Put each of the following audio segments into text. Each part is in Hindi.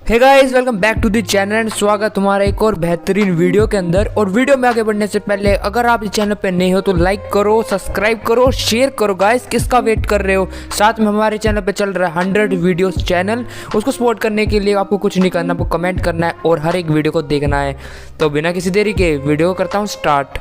Hey guys, welcome back to the channel and स्वागत तुम्हारा एक और बेहतरीन वीडियो के अंदर। और वीडियो में आगे बढ़ने से पहले अगर आप इस चैनल पे नए हो तो लाइक करो, सब्सक्राइब करो, शेयर करो। गाइस, किसका वेट कर रहे हो? साथ में हमारे चैनल पे चल रहा है 100 वीडियोस चैनल, उसको सपोर्ट करने के लिए आपको कुछ नहीं करना, आपको कमेंट करना है और हर एक वीडियो को देखना है। तो बिना किसी देरी के वीडियो को करता हूँ स्टार्ट।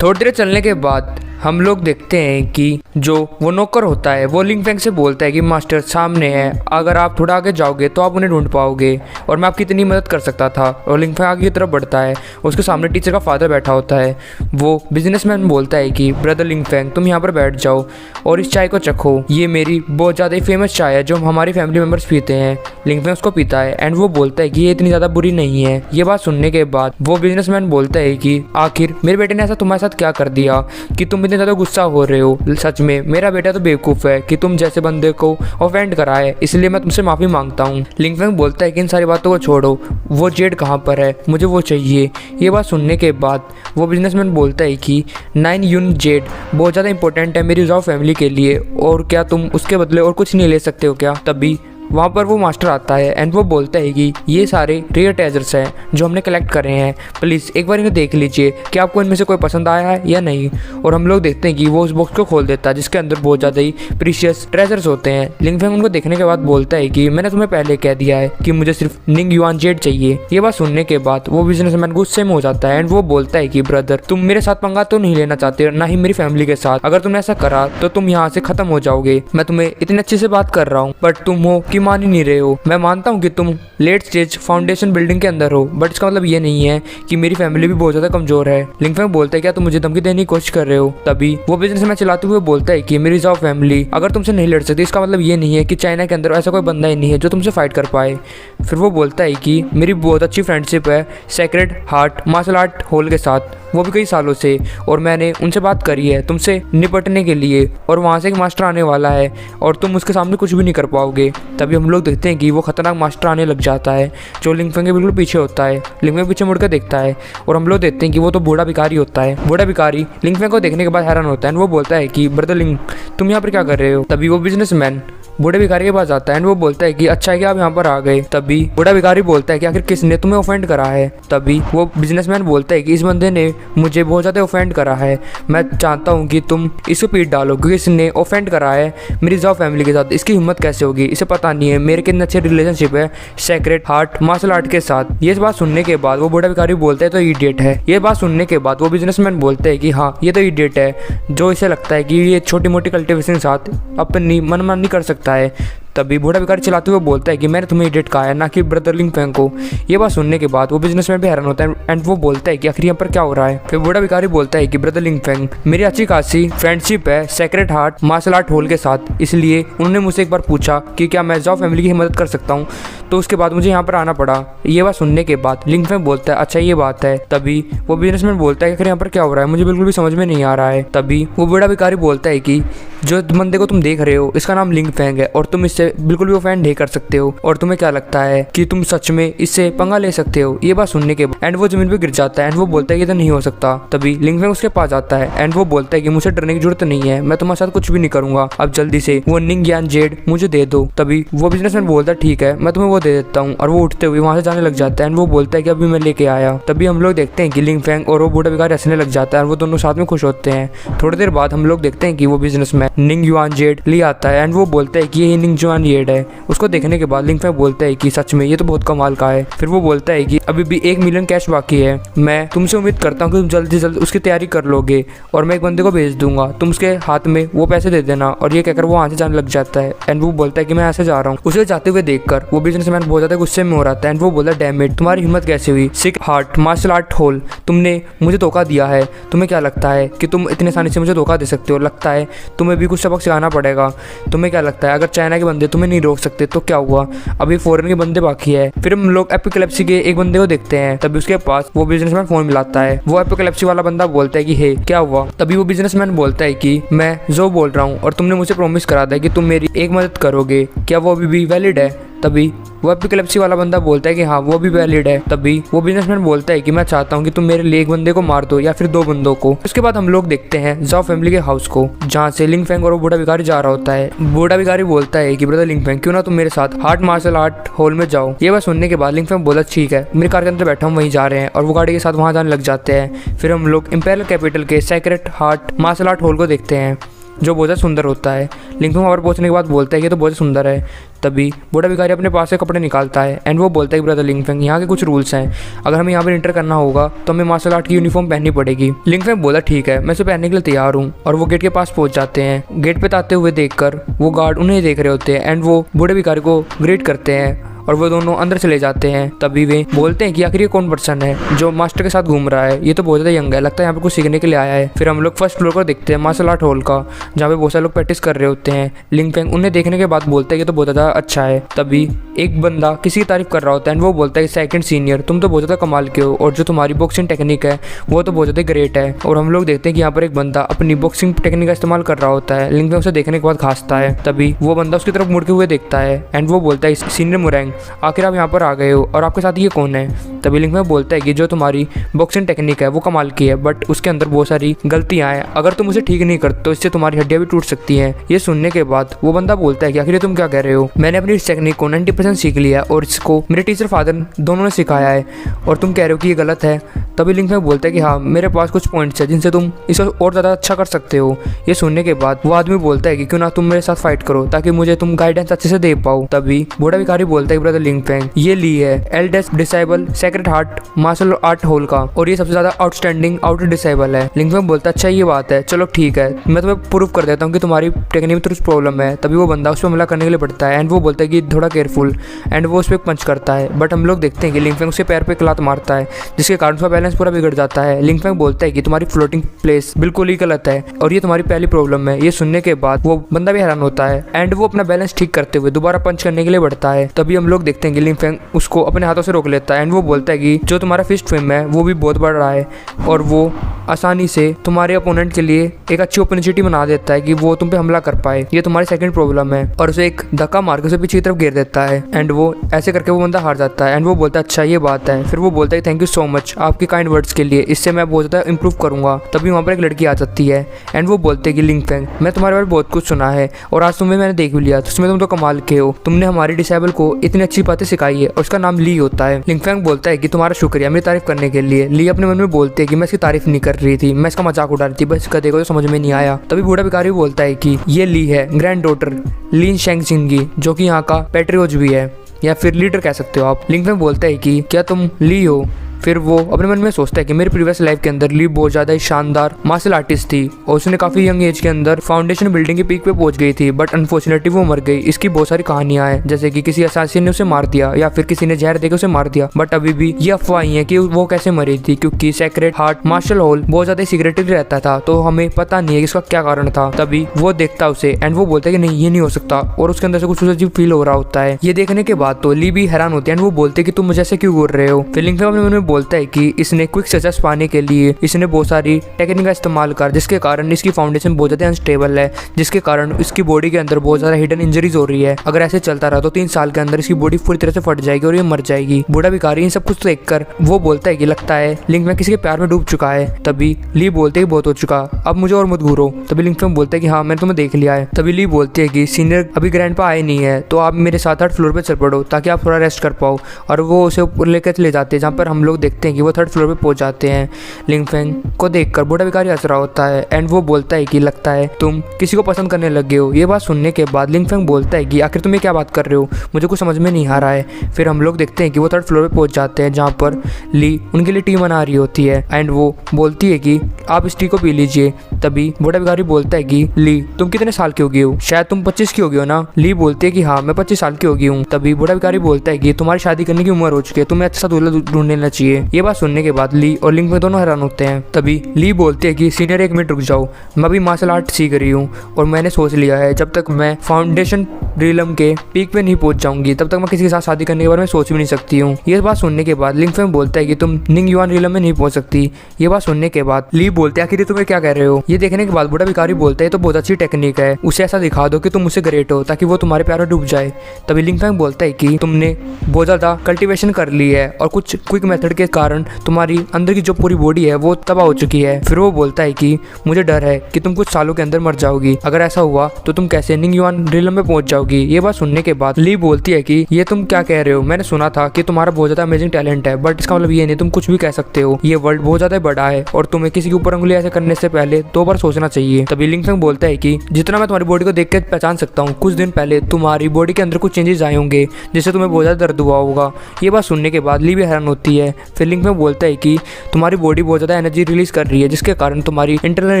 थोड़ी देर चलने के बाद हम लोग देखते हैं कि जो वो नौकर होता है वो लिंग फेंग से बोलता है कि मास्टर सामने है, अगर आप थोड़ा आगे जाओगे तो आप उन्हें ढूंढ पाओगे और मैं आपकी इतनी मदद कर सकता था। और लिंग फेंग आगे की तरफ बढ़ता है, उसके सामने टीचर का फादर बैठा होता है। वो बिजनेसमैन बोलता है कि ब्रदर लिंग फेंग, तुम यहाँ पर बैठ जाओ और इस चाय को चखो, ये मेरी बहुत ज़्यादा ही फेमस चाय है जो हमारी फैमिली मेम्बर्स पीते हैं। लिंग फेंग उसको पीता है एंड वो बोलता है कि ये इतनी ज़्यादा बुरी नहीं है। ये बात सुनने के बाद वो बिजनेसमैन बोलता है कि आखिर मेरे बेटे ने ऐसा तुम्हारे साथ क्या कर दिया कि तुम इतने ज़्यादा गुस्सा हो रहे हो? सच में मेरा बेटा तो बेवकूफ़ है कि तुम जैसे बंदे को ऑफेंड करा है, इसलिए मैं तुमसे माफ़ी मांगता हूँ। लिंग फेंग बोलता है कि इन सारी बातों को छोड़ो, वो जेड कहाँ पर है, मुझे वो चाहिए। ये बात सुनने के बाद वो बिजनेसमैन बोलता है कि 9 यून जेड बहुत ज़्यादा इंपॉर्टेंट है मेरी जाओ फैमिली के लिए, और क्या तुम उसके बदले और कुछ नहीं ले सकते हो क्या? तभी वहाँ पर वो मास्टर आता है एंड वो बोलता है कि ये सारे रेयर ट्रेजर्स हैं जो हमने कलेक्ट करे हैं, प्लीज़ एक बार इन्हें देख लीजिए कि आपको इनमें से कोई पसंद आया है या नहीं। और हम लोग देखते हैं कि वो उस बॉक्स को खोल देता है जिसके अंदर बहुत ज़्यादा ही प्रीशियस ट्रेजर्स होते हैं। लिंग फेंग उनको देखने के बाद बोलता है कि मैंने तुम्हें पहले कह दिया है कि मुझे सिर्फ निंग युआन जेड चाहिए। ये बात सुनने के बाद वो बिजनेसमैन गुस्से में हो जाता है एंड वो बोलता है कि ब्रदर, तुम मेरे साथ पंगा तो नहीं लेना चाहते, ना ही मेरी फैमिली के साथ। अगर तुमने ऐसा करा तो तुम यहाँ से खत्म हो जाओगे। मैं तुम्हें इतनी अच्छे से बात कर रहा हूँ बट तुम हो कि मान ही नहीं रहे हो। मैं मानता हूँ कि तुम लेट स्टेज फाउंडेशन बिल्डिंग के अंदर हो, बट इसका मतलब ये नहीं है कि मेरी फैमिली भी बहुत ज्यादा कमजोर है। लिंग फेंग बोलता है क्या तुम मुझे धमकी देने की कोशिश कर रहे हो? तभी वो बिजनेसमैन चलाते हुए बोलता है कि मेरी जाओ फैमिली अगर तुमसे नहीं लड़ सकती, इसका मतलब ये नहीं है कि चाइना के अंदर ऐसा कोई बंदा ही नहीं है जो तुमसे फाइट कर पाए। फिर वो बोलता है कि मेरी बहुत अच्छी फ्रेंडशिप है sacred heart martial art hall के साथ, वो भी कई सालों से, और मैंने उनसे बात करी है तुमसे निपटने के लिए, और वहाँ से एक मास्टर आने वाला है और तुम उसके सामने कुछ भी नहीं कर पाओगे। तभी हम लोग देखते हैं कि वो खतरनाक मास्टर आने लग जाता है जो लिंग फेंग के बिल्कुल पीछे होता है। लिंग फेंग पीछे मुड़कर देखता है और हम लोग देखते हैं कि वो तो बूढ़ा भिखारी होता है। बूढ़ा भिखारी लिंग फेंग को देखने के बाद हैरान होता है। वो बोलता है कि ब्रदर लिंग, तुम यहाँ पर क्या कर रहे हो? तभी वो बिजनेसमैन बूढ़े भिखारी के पास आता है एंड वो बोलता है कि अच्छा है कि आप यहाँ पर आ गए। तभी बूढ़ा भिखारी बोलता है कि आखिर किसने तुम्हें ऑफेंड करा है? तभी वो बिजनेसमैन बोलता है कि इस बंदे ने मुझे बहुत ज़्यादा ऑफेंड करा है, मैं चाहता हूँ कि तुम इसको पीट डालो क्योंकि इसने ऑफेंड करा है मेरी जाओ फैमिली के साथ। इसकी हिम्मत कैसे होगी? इसे पता नहीं है मेरे कितने अच्छे रिलेशनशिप है सेक्रेट हार्ट मार्शल आर्ट के साथ। ये बात सुनने के बाद वो बूढ़ा भिखारी बोलता है तो इडियट है। ये बात सुनने के बाद वो बिजनेसमैन बोलते हैं कि हाँ ये तो इडियट है जो इसे लगता है कि ये छोटी मोटी कल्टिवेशन के साथ अपनी मनमानी कर सकता है। तभी बूढ़ा भिखारी चलाते हुए बोलता है कि मैंने तुम्हें इडियट कहा है, ना कि ब्रदर लिंग फेंग को। ये बात सुनने के बाद वो बिजनेसमैन भी हैरान होता है एंड वो बोलता है कि आखिर यहाँ पर क्या हो रहा है? फिर बूढ़ा भिखारी बोलता है कि ब्रदर लिंग फेंग, मेरी अच्छी खासी फ्रेंडशिप है secret heart martial art hall के साथ, इसलिए उन्होंने मुझसे एक बार पूछा कि क्या मैं जाओ फैमिली की मदद कर सकता हूँ, तो उसके बाद मुझे यहाँ पर आना पड़ा। ये बात सुनने के बाद लिंग फेंग बोलता है अच्छा ये बात है। तभी वो बिजनेसमैन बोलता है कि यहाँ पर क्या हो रहा है, मुझे बिल्कुल भी समझ में नहीं आ रहा है। तभी वो बूढ़ा भिखारी बोलता है कि जो बंदे को तुम देख रहे हो इसका नाम लिंग फेंग है और तुम इससे बिल्कुल भी ऑफेंड नहीं कर सकते हो, और तुम्हें क्या लगता है कि तुम सच में इससे पंगा ले सकते हो? ये बात सुनने के बाद एंड वो जमीन पे गिर जाता है एंड वो बोलता है कि ये तो नहीं हो सकता। तभी लिंग फेंग उसके पास आता है एंड वो बोलता है कि मुझे डरने की जरूरत नहीं है, मैं तुम्हारे साथ कुछ भी नहीं करूंगा, अब जल्दी से वो निंग यान जेड मुझे दे दो। तभी वो बिजनेसमैन बोलता है ठीक है मैं तुम्हें वो दे देता हूँ, और वो उठते हुए वहाँ से जाने लग जाता है एंड वो बोलता है कि अभी मैं लेके आया। तभी हम लोग देखते हैं कि लिंग फेंग और वो बूढ़ा भिखारी हंसने लग जाता है और वो दोनों साथ में खुश होते हैं। थोड़ी देर बाद हम लोग देखते हैं कि वो बिजनेसमैन निंग युआन जेड ले आता है एंड वो बोलता है कि ये निंग युआन जेड है। उसको देखने के बाद लिंग फेंग बोलता है कि सच में ये तो बहुत कमाल का है। फिर वो बोलता है कि अभी भी 1 मिलियन कैश बाकी है, मैं तुमसे उम्मीद करता हूँ कि तुम जल्दी से जल्द उसकी तैयारी कर लोगे और मैं एक बंदे को भेज दूंगा, तुम उसके हाथ में वो पैसे दे देना। और ये कहकर वो वहाँ से जाने लग जाता है एंड वो बोलता है कि मैं ऐसे जा रहा हूँ। उसे जाते हुए देखकर वो बिजनेसमैन बहुत ज्यादा गुस्से में हो रहा था एंड वो बोला डैम इट, तुम्हारी हिम्मत कैसे हुई? सिक हार्ट मार्शल आर्ट हॉल, तुमने मुझे धोखा दिया है। तुम्हें क्या लगता है कि तुम इतने आसानी से मुझे धोखा दे सकते हो? लगता है तुम्हें भी कुछ सबक सिखाना पड़ेगा। तुम्हें क्या लगता है अगर चाइना के बंदे तुम्हें नहीं रोक सकते तो क्या हुआ? अभी फॉरेन के बंदे बाकी है। फिर हम लोग एपिकलेप्सी के एक बंदे को देखते हैं। तभी उसके पास वो बिजनेसमैन फोन मिलाता है। वो एपिकलेप्सी वाला बंदा बोलता है कि हे क्या हुआ? तभी वो बिजनेसमैन बोलता है कि मैं जो बोल रहा हूँ और तुमने मुझे प्रॉमिस करा था कि तुम मेरी एक मदद करोगे, क्या वो अभी भी वैलिड है? तभी वो एपिलेप्सी वाला बंदा बोलता है कि हाँ वो भी वैलिड है। तभी वो बिजनेसमैन बोलता है कि मैं चाहता हूँ कि तुम मेरे लिए एक बंदे को मार दो या फिर 2 बंदों को। उसके बाद हम लोग देखते हैं जाओ फैमिली के हाउस को, जहाँ से लिंग फेंग और वो बूढ़ा भिखारी जा रहा होता है। बूढ़ा भिखारी बोलता है कि ब्रदर लिंग फेंग क्यों ना तुम मेरे साथ हार्ट मार्शल आर्ट हॉल में जाओ। ये बात सुनने के बाद लिंग फेंग बोला ठीक है, मेरे कार के अंदर बैठा हूँ वहीं जा रहे हैं, और वो गाड़ी के साथ वहाँ जाने लग जाते हैं। फिर हम लोग इंपेरियल कैपिटल के secret heart martial art hall को देखते हैं, जो बहुत ज़्यादा सुंदर होता है। लिंग फेंग वहाँ पर पहुँचने के बाद बोलता है कि तो बहुत सुंदर है। तभी बूढ़ा भिखारी अपने पास से कपड़े निकालता है एंड वो बोलता है कि ब्रदर लिंग फेंग, यहाँ के कुछ रूल्स हैं, अगर हमें यहाँ पर इंटर करना होगा तो हमें मार्शल आर्ट की यूनिफॉर्म पहननी पड़ेगी। लिंग फेंग बोला ठीक है, मैं इसे पहनने के लिए तैयार हूँ, और वो गेट के पास पहुँच जाते हैं। गेट पे आते हुए देखकर वो गार्ड उन्हें देख रहे होते हैं एंड वो बूढ़े भिखारी को ग्रीट करते हैं, और वो दोनों अंदर चले जाते हैं। तभी वे बोलते हैं कि आखिर ये कौन पर्सन है जो मास्टर के साथ घूम रहा है, ये तो बहुत ज़्यादा यंग है, लगता है यहाँ पे कुछ सीखने के लिए आया है। फिर हम लोग फर्स्ट फ्लोर को देखते हैं मार्शल आर्ट हॉल का, जहाँ पे बहुत सारे लोग प्रैक्टिस कर रहे होते हैं। लिंग फेंग उन्हें देखने के बाद बोलता है कि तो बहुत ज़्यादा अच्छा है। तभी एक बंदा किसी की तारीफ कर रहा होता है एंड वो बोलता है सेकंड सीनियर, तुम तो बहुत ज़्यादा कमाल के हो, और जो तुम्हारी बॉक्सिंग टेक्निक है वो तो बहुत ज़्यादा ग्रेट है। और हम लोग देखते हैं कि यहाँ पर एक बंदा अपनी बॉक्सिंग टेक्निक का इस्तेमाल कर रहा होता है। लिंग फेंग उसे देखने के बाद खांसता है। तभी वो बंदा उसकी तरफ मुड़ के हुए देखता है एंड वो बोलता है सीनियर मुरैंग, आखिर आप यहाँ पर आ गए हो और आपके साथ ये कौन है। तभी लिंग फेंग बोलता है कि जो तुम्हारी बॉक्सिंग टेक्निक है वो कमाल की है, बट उसके अंदर बहुत सारी गलतियां हैं, अगर तुम उसे ठीक नहीं करते तो इससे तुम्हारी हड्डियां भी टूट सकती हैं। ये सुनने के बाद वो बंदा बोलता है कि आखिर तुम क्या कह रहे हो, मैंने अपनी इस टेक्निक को 90% सीख लिया और इसको मेरे टीचर फादर दोनों ने सिखाया है, और तुम कह रहे हो कि ये गलत है। तभी लिंग फेंग बोलता है कि हाँ मेरे पास कुछ पॉइंट्स है जिनसे तुम इसे और ज़्यादा अच्छा कर सकते हो। ये सुनने के बाद वो आदमी बोलता है कि क्यों ना तुम मेरे साथ फाइट करो ताकि मुझे तुम गाइडेंस अच्छे से दे पाओ। तभी बूढ़ा भिखारी बोलता है कि ब्रदर लिंग फेंग, ये ली है eldest disciple secret heart martial art hall का, और ये सबसे ज्यादा आउटस्टैंडिंग आउट डिसेबल है। लिंग फेंग बोलता है अच्छा ये बात है, चलो ठीक है, मैं तुम्हें प्रूव कर देता हूँ कि तुम्हारी टेक्निक में कुछ प्रॉब्लम है। तभी वो बंदा उस पर हमला करने के लिए बढ़ता है एंड वो बोलता है कि थोड़ा केयरफुल, एंड वो उस पर पंच करता है। बट हम लोग देखते हैं कि लिंग फेंग उसके पैर पे एक लात मारता है, जिसके कारण उसका बैलेंस पूरा बिगड़ जाता है। लिंग फेंग बोलता है कि तुम्हारी फ्लोटिंग प्लेस बिल्कुल ही गलत है और ये तुम्हारी पहली प्रॉब्लम है। ये सुनने के बाद वो बंदा भी हैरान होता है एंड वो अपना बैलेंस ठीक करते हुए दोबारा पंच करने के लिए बढ़ता है। तभी हम लोग देखते हैं कि लिंग फेंग उसको अपने हाथों से रोक लेता है एंड वो बोलता है कि जो तुम्हारा फिस्ट फ्रेम है वो भी बहुत बड़ रहा है, और वो आसानी से तुम्हारे अपोनेंट के लिए एक अच्छी अपॉर्चुनिटी बना देता है कि वो तुम पे हमला कर पाए। ये तुम्हारी सेकंड प्रॉब्लम है, और उसे एक धक्का मार के उसे पीछे की तरफ गिर देता है एंड वो ऐसे करके वो बंदा हार जाता है एंड वो बोलता है अच्छा ये बात है। फिर वो बोलता है थैंक यू सो मच आपकी काइंड वर्ड्स के लिए, इससे मैं बहुत ज़्यादा इंप्रूव करूंगा। तभी वहाँ पर एक लड़की आ जाती है एंड वो बोलते हैं कि लिंग फेंग, मैं तुम्हारे बारे में बहुत कुछ सुना है और आज तुम्हें मैंने देख भी लिया, उसमें तुम तो कमाल के हो, तुमने हमारी डिसेबल को इतनी अच्छी बातें सिखाई है, और उसका नाम ली होता है। लिंग फेंग बोलता है कि तुम्हारा शुक्रिया मेरी तारीफ करने के लिए। ली अपने मन में बोलते हैं कि मैं इसकी तारीफ नहीं कर रही थी, मैं इसका मजाक उड़ा रही थी, बस इसका देखो तो समझ में नहीं आया। तभी बूढ़ा भिखारी बोलता है कि ये ली है ग्रैंड डॉटर लिन शेंग सिंगी, जो कि यहाँ का पेट्रियोट भी है या फिर लीडर कह सकते हो आप। लिंग फेंग बोलता है कि क्या तुम ली हो। फिर वो अपने मन में सोचता है कि मेरी प्रीवियस लाइफ के अंदर ली बहुत ज़्यादा शानदार मार्शल आर्टिस्ट थी और उसने काफ़ी यंग एज के अंदर फाउंडेशन बिल्डिंग की पीक पे पहुंच गई थी, बट अनफॉर्चुनेटली वो मर गई। इसकी बहुत सारी कहानियां हैं, जैसे कि किसी असासिन ने उसे मार दिया या फिर किसी ने जहर देकर उसे मार दिया, बट अभी भी ये अफवाह है कि वो कैसे मरी थी, क्योंकि सेक्रेट हार्ट मार्शल हॉल बहुत ज़्यादा सीक्रेटिव रहता था, तो हमें पता नहीं है कि इसका क्या कारण था। तभी वो देखता उसे एंड वो बोलता है कि नहीं ये नहीं हो सकता, और उसके अंदर से कुछ अजीब फील हो रहा होता है। ये देखने के बाद तो ली भी हैरान होती है एंड वो बोलते कि तुम मुझे ऐसे क्यों बोल रहे हो। फिर लिंग फेंग अपने मन में बोलता है कि इसने क्विक सक्सेस पाने के लिए इसने बहुत सारी टेक्निक का इस्तेमाल कर, जिसके कारण इसकी फाउंडेशन बहुत ज़्यादा अनस्टेबल है, जिसके कारण इसकी बॉडी के अंदर बहुत ज़्यादा हिडन इंजरीज हो रही है। अगर ऐसे चलता रहा तो 3 साल के अंदर इसकी बॉडी पूरी तरह से फट जाएगी और ये मर जाएगी। बूढ़ा भिखारी इन सब कुछ देखकर वो बोलता है कि लगता है लिंग फेंग किसी के प्यार में डूब चुका है। तभी ली बोलते है बहुत हो चुका, अब मुझे और मत घूरो। तभी लिंग फेंग बोलता है कि हाँ मैंने तुम्हें देख लिया है। तभी ली बोलती है कि सीनियर अभी ग्रैंडपा आए नहीं है, तो आप मेरे साथ 3rd फ्लोर पे चल पड़ो ताकि आप थोड़ा रेस्ट कर पाओ, और वो उसे ऊपर लेकर चले जाते हैं, जहाँ पर हम लोग देखते हैं कि वो 3rd फ्लोर पे पहुंच जाते हैं। लिंग फेंग को देखकर बूढ़ा भिखारी हंस रहा होता है एंड वो बोलता है कि लगता है तुम किसी को पसंद करने लगे हो। ये बात सुनने के बाद लिंग फेंग बोलता है कि आखिर तुम ये क्या बात कर रहे हो, मुझे कुछ समझ में नहीं आ रहा है। फिर हम लोग देखते हैं कि वो 3rd फ्लोर पे पहुंच जाते हैं, जहाँ पर ली उनके लिए टी बना रही होती है एंड वो बोलती है कि आप इस टी को पी लीजिए। तभी बूढ़ा भिखारी बोलता है कि ली तुम कितने साल की हो गई हो, शायद तुम 25 की हो गई हो ना। ली बोलती है कि हाँ मैं 25 साल की हो गई हूँ। तभी बूढ़ा भिखारी बोलता है कि तुम्हारी शादी करने की उम्र हो चुकी है, तुम्हें अच्छा दूल्हा ढूंढ लेना चाहिए। ये बात सुनने के बाद ली और लिंग फेंग दोनों हैरान होते हैं। तभी ली बोलती है कि सीनियर 1 मिनट रुक जाओ, मैं भी मार्शल आर्ट सीख रही हूँ और मैंने सोच लिया है जब तक मैं फाउंडेशन रिलम के पीक पे नहीं पहुंच जाऊंगी तब तक मैं किसी के साथ शादी करने के बारे में सोच भी नहीं सकती हूँ। ये बात सुनने के बाद लिंग फेंग बोलता है कि तुम निंग युआन रिलम में नहीं पहुंच सकती। ये बात सुनने के बाद ली बोलते हैं आखिर तुम्हें क्या कह रहे हो। ये देखने के बाद बूढ़ा भिखारी बोलता है तो बहुत अच्छी टेक्निक है, उसे ऐसा दिखा दो कि तुम मुझसे ग्रेट हो ताकि वो तुम्हारे प्यार में डूब जाए। तभी लिंग फेंग बोलता है कि तुमने बहुत ज्यादा कल्टीवेशन कर ली है और कुछ क्विक मेथड के कारण तुम्हारी अंदर की जो पूरी बॉडी है वो तबाह हो चुकी है। फिर वो बोलता है कि मुझे डर है कि तुम कुछ सालों के अंदर मर जाओगी, अगर ऐसा हुआ तो तुम कैसे निंग युआन रिलम में पहुंच जाओगी। ये बात सुनने के बाद ली बोलती है कि ये तुम क्या कह रहे हो, मैंने सुना था कि तुम्हारा बहुत ज्यादा अमेजिंग टैलेंट है, बट इसका मतलब ये नहीं, तुम कुछ भी कह सकते हो, ये वर्ल्ड बहुत ज्यादा बड़ा है और तुम्हें किसी के ऊपर उंगली ऐसे करने से पहले 2 बार सोचना चाहिए। तभी लिंग फेंग बोलता है कि जितना मैं तुम्हारी बॉडी को देख के पहचान सकता हूँ, कुछ दिन पहले तुम्हारी बॉडी के अंदर कुछ चेंजेस आए होंगे जिससे तुम्हें बहुत ज्यादा दर्द हुआ होगा। ये बात सुनने के बाद ली भी हैरान होती है। फिर लिंग फेंग बोलता है कि तुम्हारी बॉडी बहुत ज्यादा एनर्जी रिलीज कर रही है जिसके कारण तुम्हारी इंटरनल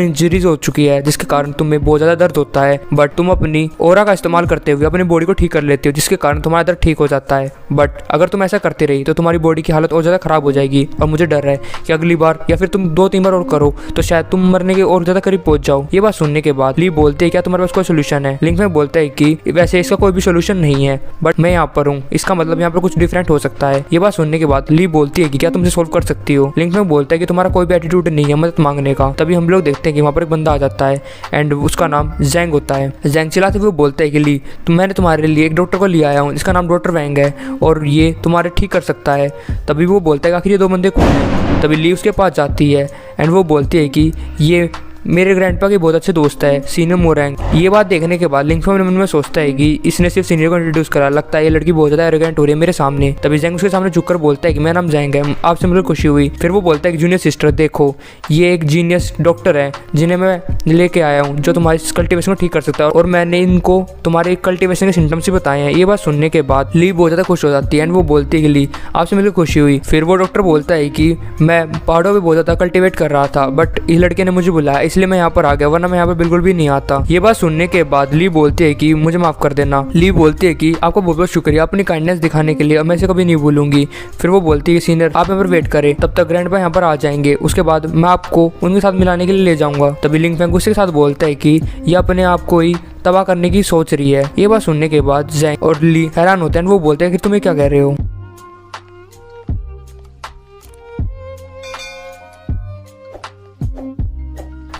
इंजरीज हो चुकी है, जिसके कारण तुम्हें बहुत ज्यादा दर्द होता है, बट तुम अपनी ऑरा का इस्तेमाल करते हुए अपनी बॉडी को ठीक कर लेते हो जिसके कारण तुम्हारा दर्द ठीक हो जाता है। बट अगर तुम ऐसा करते रही तो तुम्हारी बॉडी की हालत और ज्यादा खराब हो जाएगी और मुझे डर है कि अगली बार या फिर तुम 2-3 बार और करो तो शायद तुम मरने के और ज्यादा करीब पहुंच जाओ। ये बात सुनने के बाद ली बोलते है क्या तुम्हारे पास कोई सोल्यूशन है। लिंग फेंग बोलता है कि वैसे इसका कोई भी सोल्यूशन नहीं है, बट मैं यहाँ पर हूँ, इसका मतलब यहाँ पर कुछ डिफरेंट हो सकता है। ये बात सुनने के बाद ली बोलती है कि क्या तुमसे सोल्व कर सकती हो। लिंग फेंग बोलता है कि तुम्हारा कोई भी एटीट्यूड नहीं है मदद मांगने का। तभी हम लोग देखते हैं कि वहाँ पर एक बंदा आ जाता है एंड उसका नाम जैंग होता है। जैंग चिल्लाते हुए बोलता है कि ली मैंने तुम्हारे लिए एक डॉक्टर को ले आया हूँ, इसका नाम डॉक्टर वैंग है और ये तुम्हारे ठीक कर सकता है। तभी वो बोलता है आखिर ये 2 बंदे कौन हैं। तभी ली उसके पास जाती है एंड वो बोलती है कि ये मेरे ग्रैंडपा के बहुत अच्छे दोस्त है सीनियर मोरैंग। ये बात देखने के बाद लिंग फेंग मन में सोचता है कि इसने सिर्फ सीनियर को इंट्रोड्यूस करा, लगता है ये लड़की बहुत ज्यादा एरोगेंट हो रही है मेरे सामने। तभी जैंग उसके सामने झुककर बोलता है कि मेरा नाम जैंग है, आपसे मिलकर खुशी हुई। फिर वो बोलता है कि जूनियर सिस्टर देखो ये एक जीनियस डॉक्टर है जिन्हें मैं लेके आया हूँ जो तुम्हारी कल्टिवेशन को ठीक कर सकता है और मैंने इनको तुम्हारे कल्टिवेशन के सिम्टम्स ही बताए हैं। ये बात सुनने के बाद ली बहुत ज्यादा खुश हो जाती है एंड वो बोलती है कि ली आपसे मिलकर खुशी हुई। फिर वो डॉक्टर बोलता है कि मैं पहाड़ों में बहुत ज्यादा कल्टिवेट कर रहा था बट इस लड़के ने मुझे बुलाया इसलिए मैं यहाँ पर आ गया, वरना मैं यहाँ पे बिल्कुल भी नहीं आता। ये बात सुनने के बाद ली बोलती है कि मुझे माफ कर देना। ली बोलती है कि आपको बहुत बहुत शुक्रिया अपनी काइंडनेस दिखाने के लिए, मैं इसे कभी नहीं भूलूंगी। फिर वो बोलती है सीनियर आप यहाँ पर वेट करें, तब तक ग्रैंडपा यहाँ पर आ जाएंगे, उसके बाद मैं आपको उनके साथ मिलाने के लिए ले जाऊंगा। तभी लिंग फेंग उसके साथ बोलता है कि ये अपने आप को ही तबाह करने की सोच रही है। ये बात सुनने के बाद जैंग और ली हैरान होते हैं, वो बोलते हैं कि तुम्हें क्या कह रहे हो।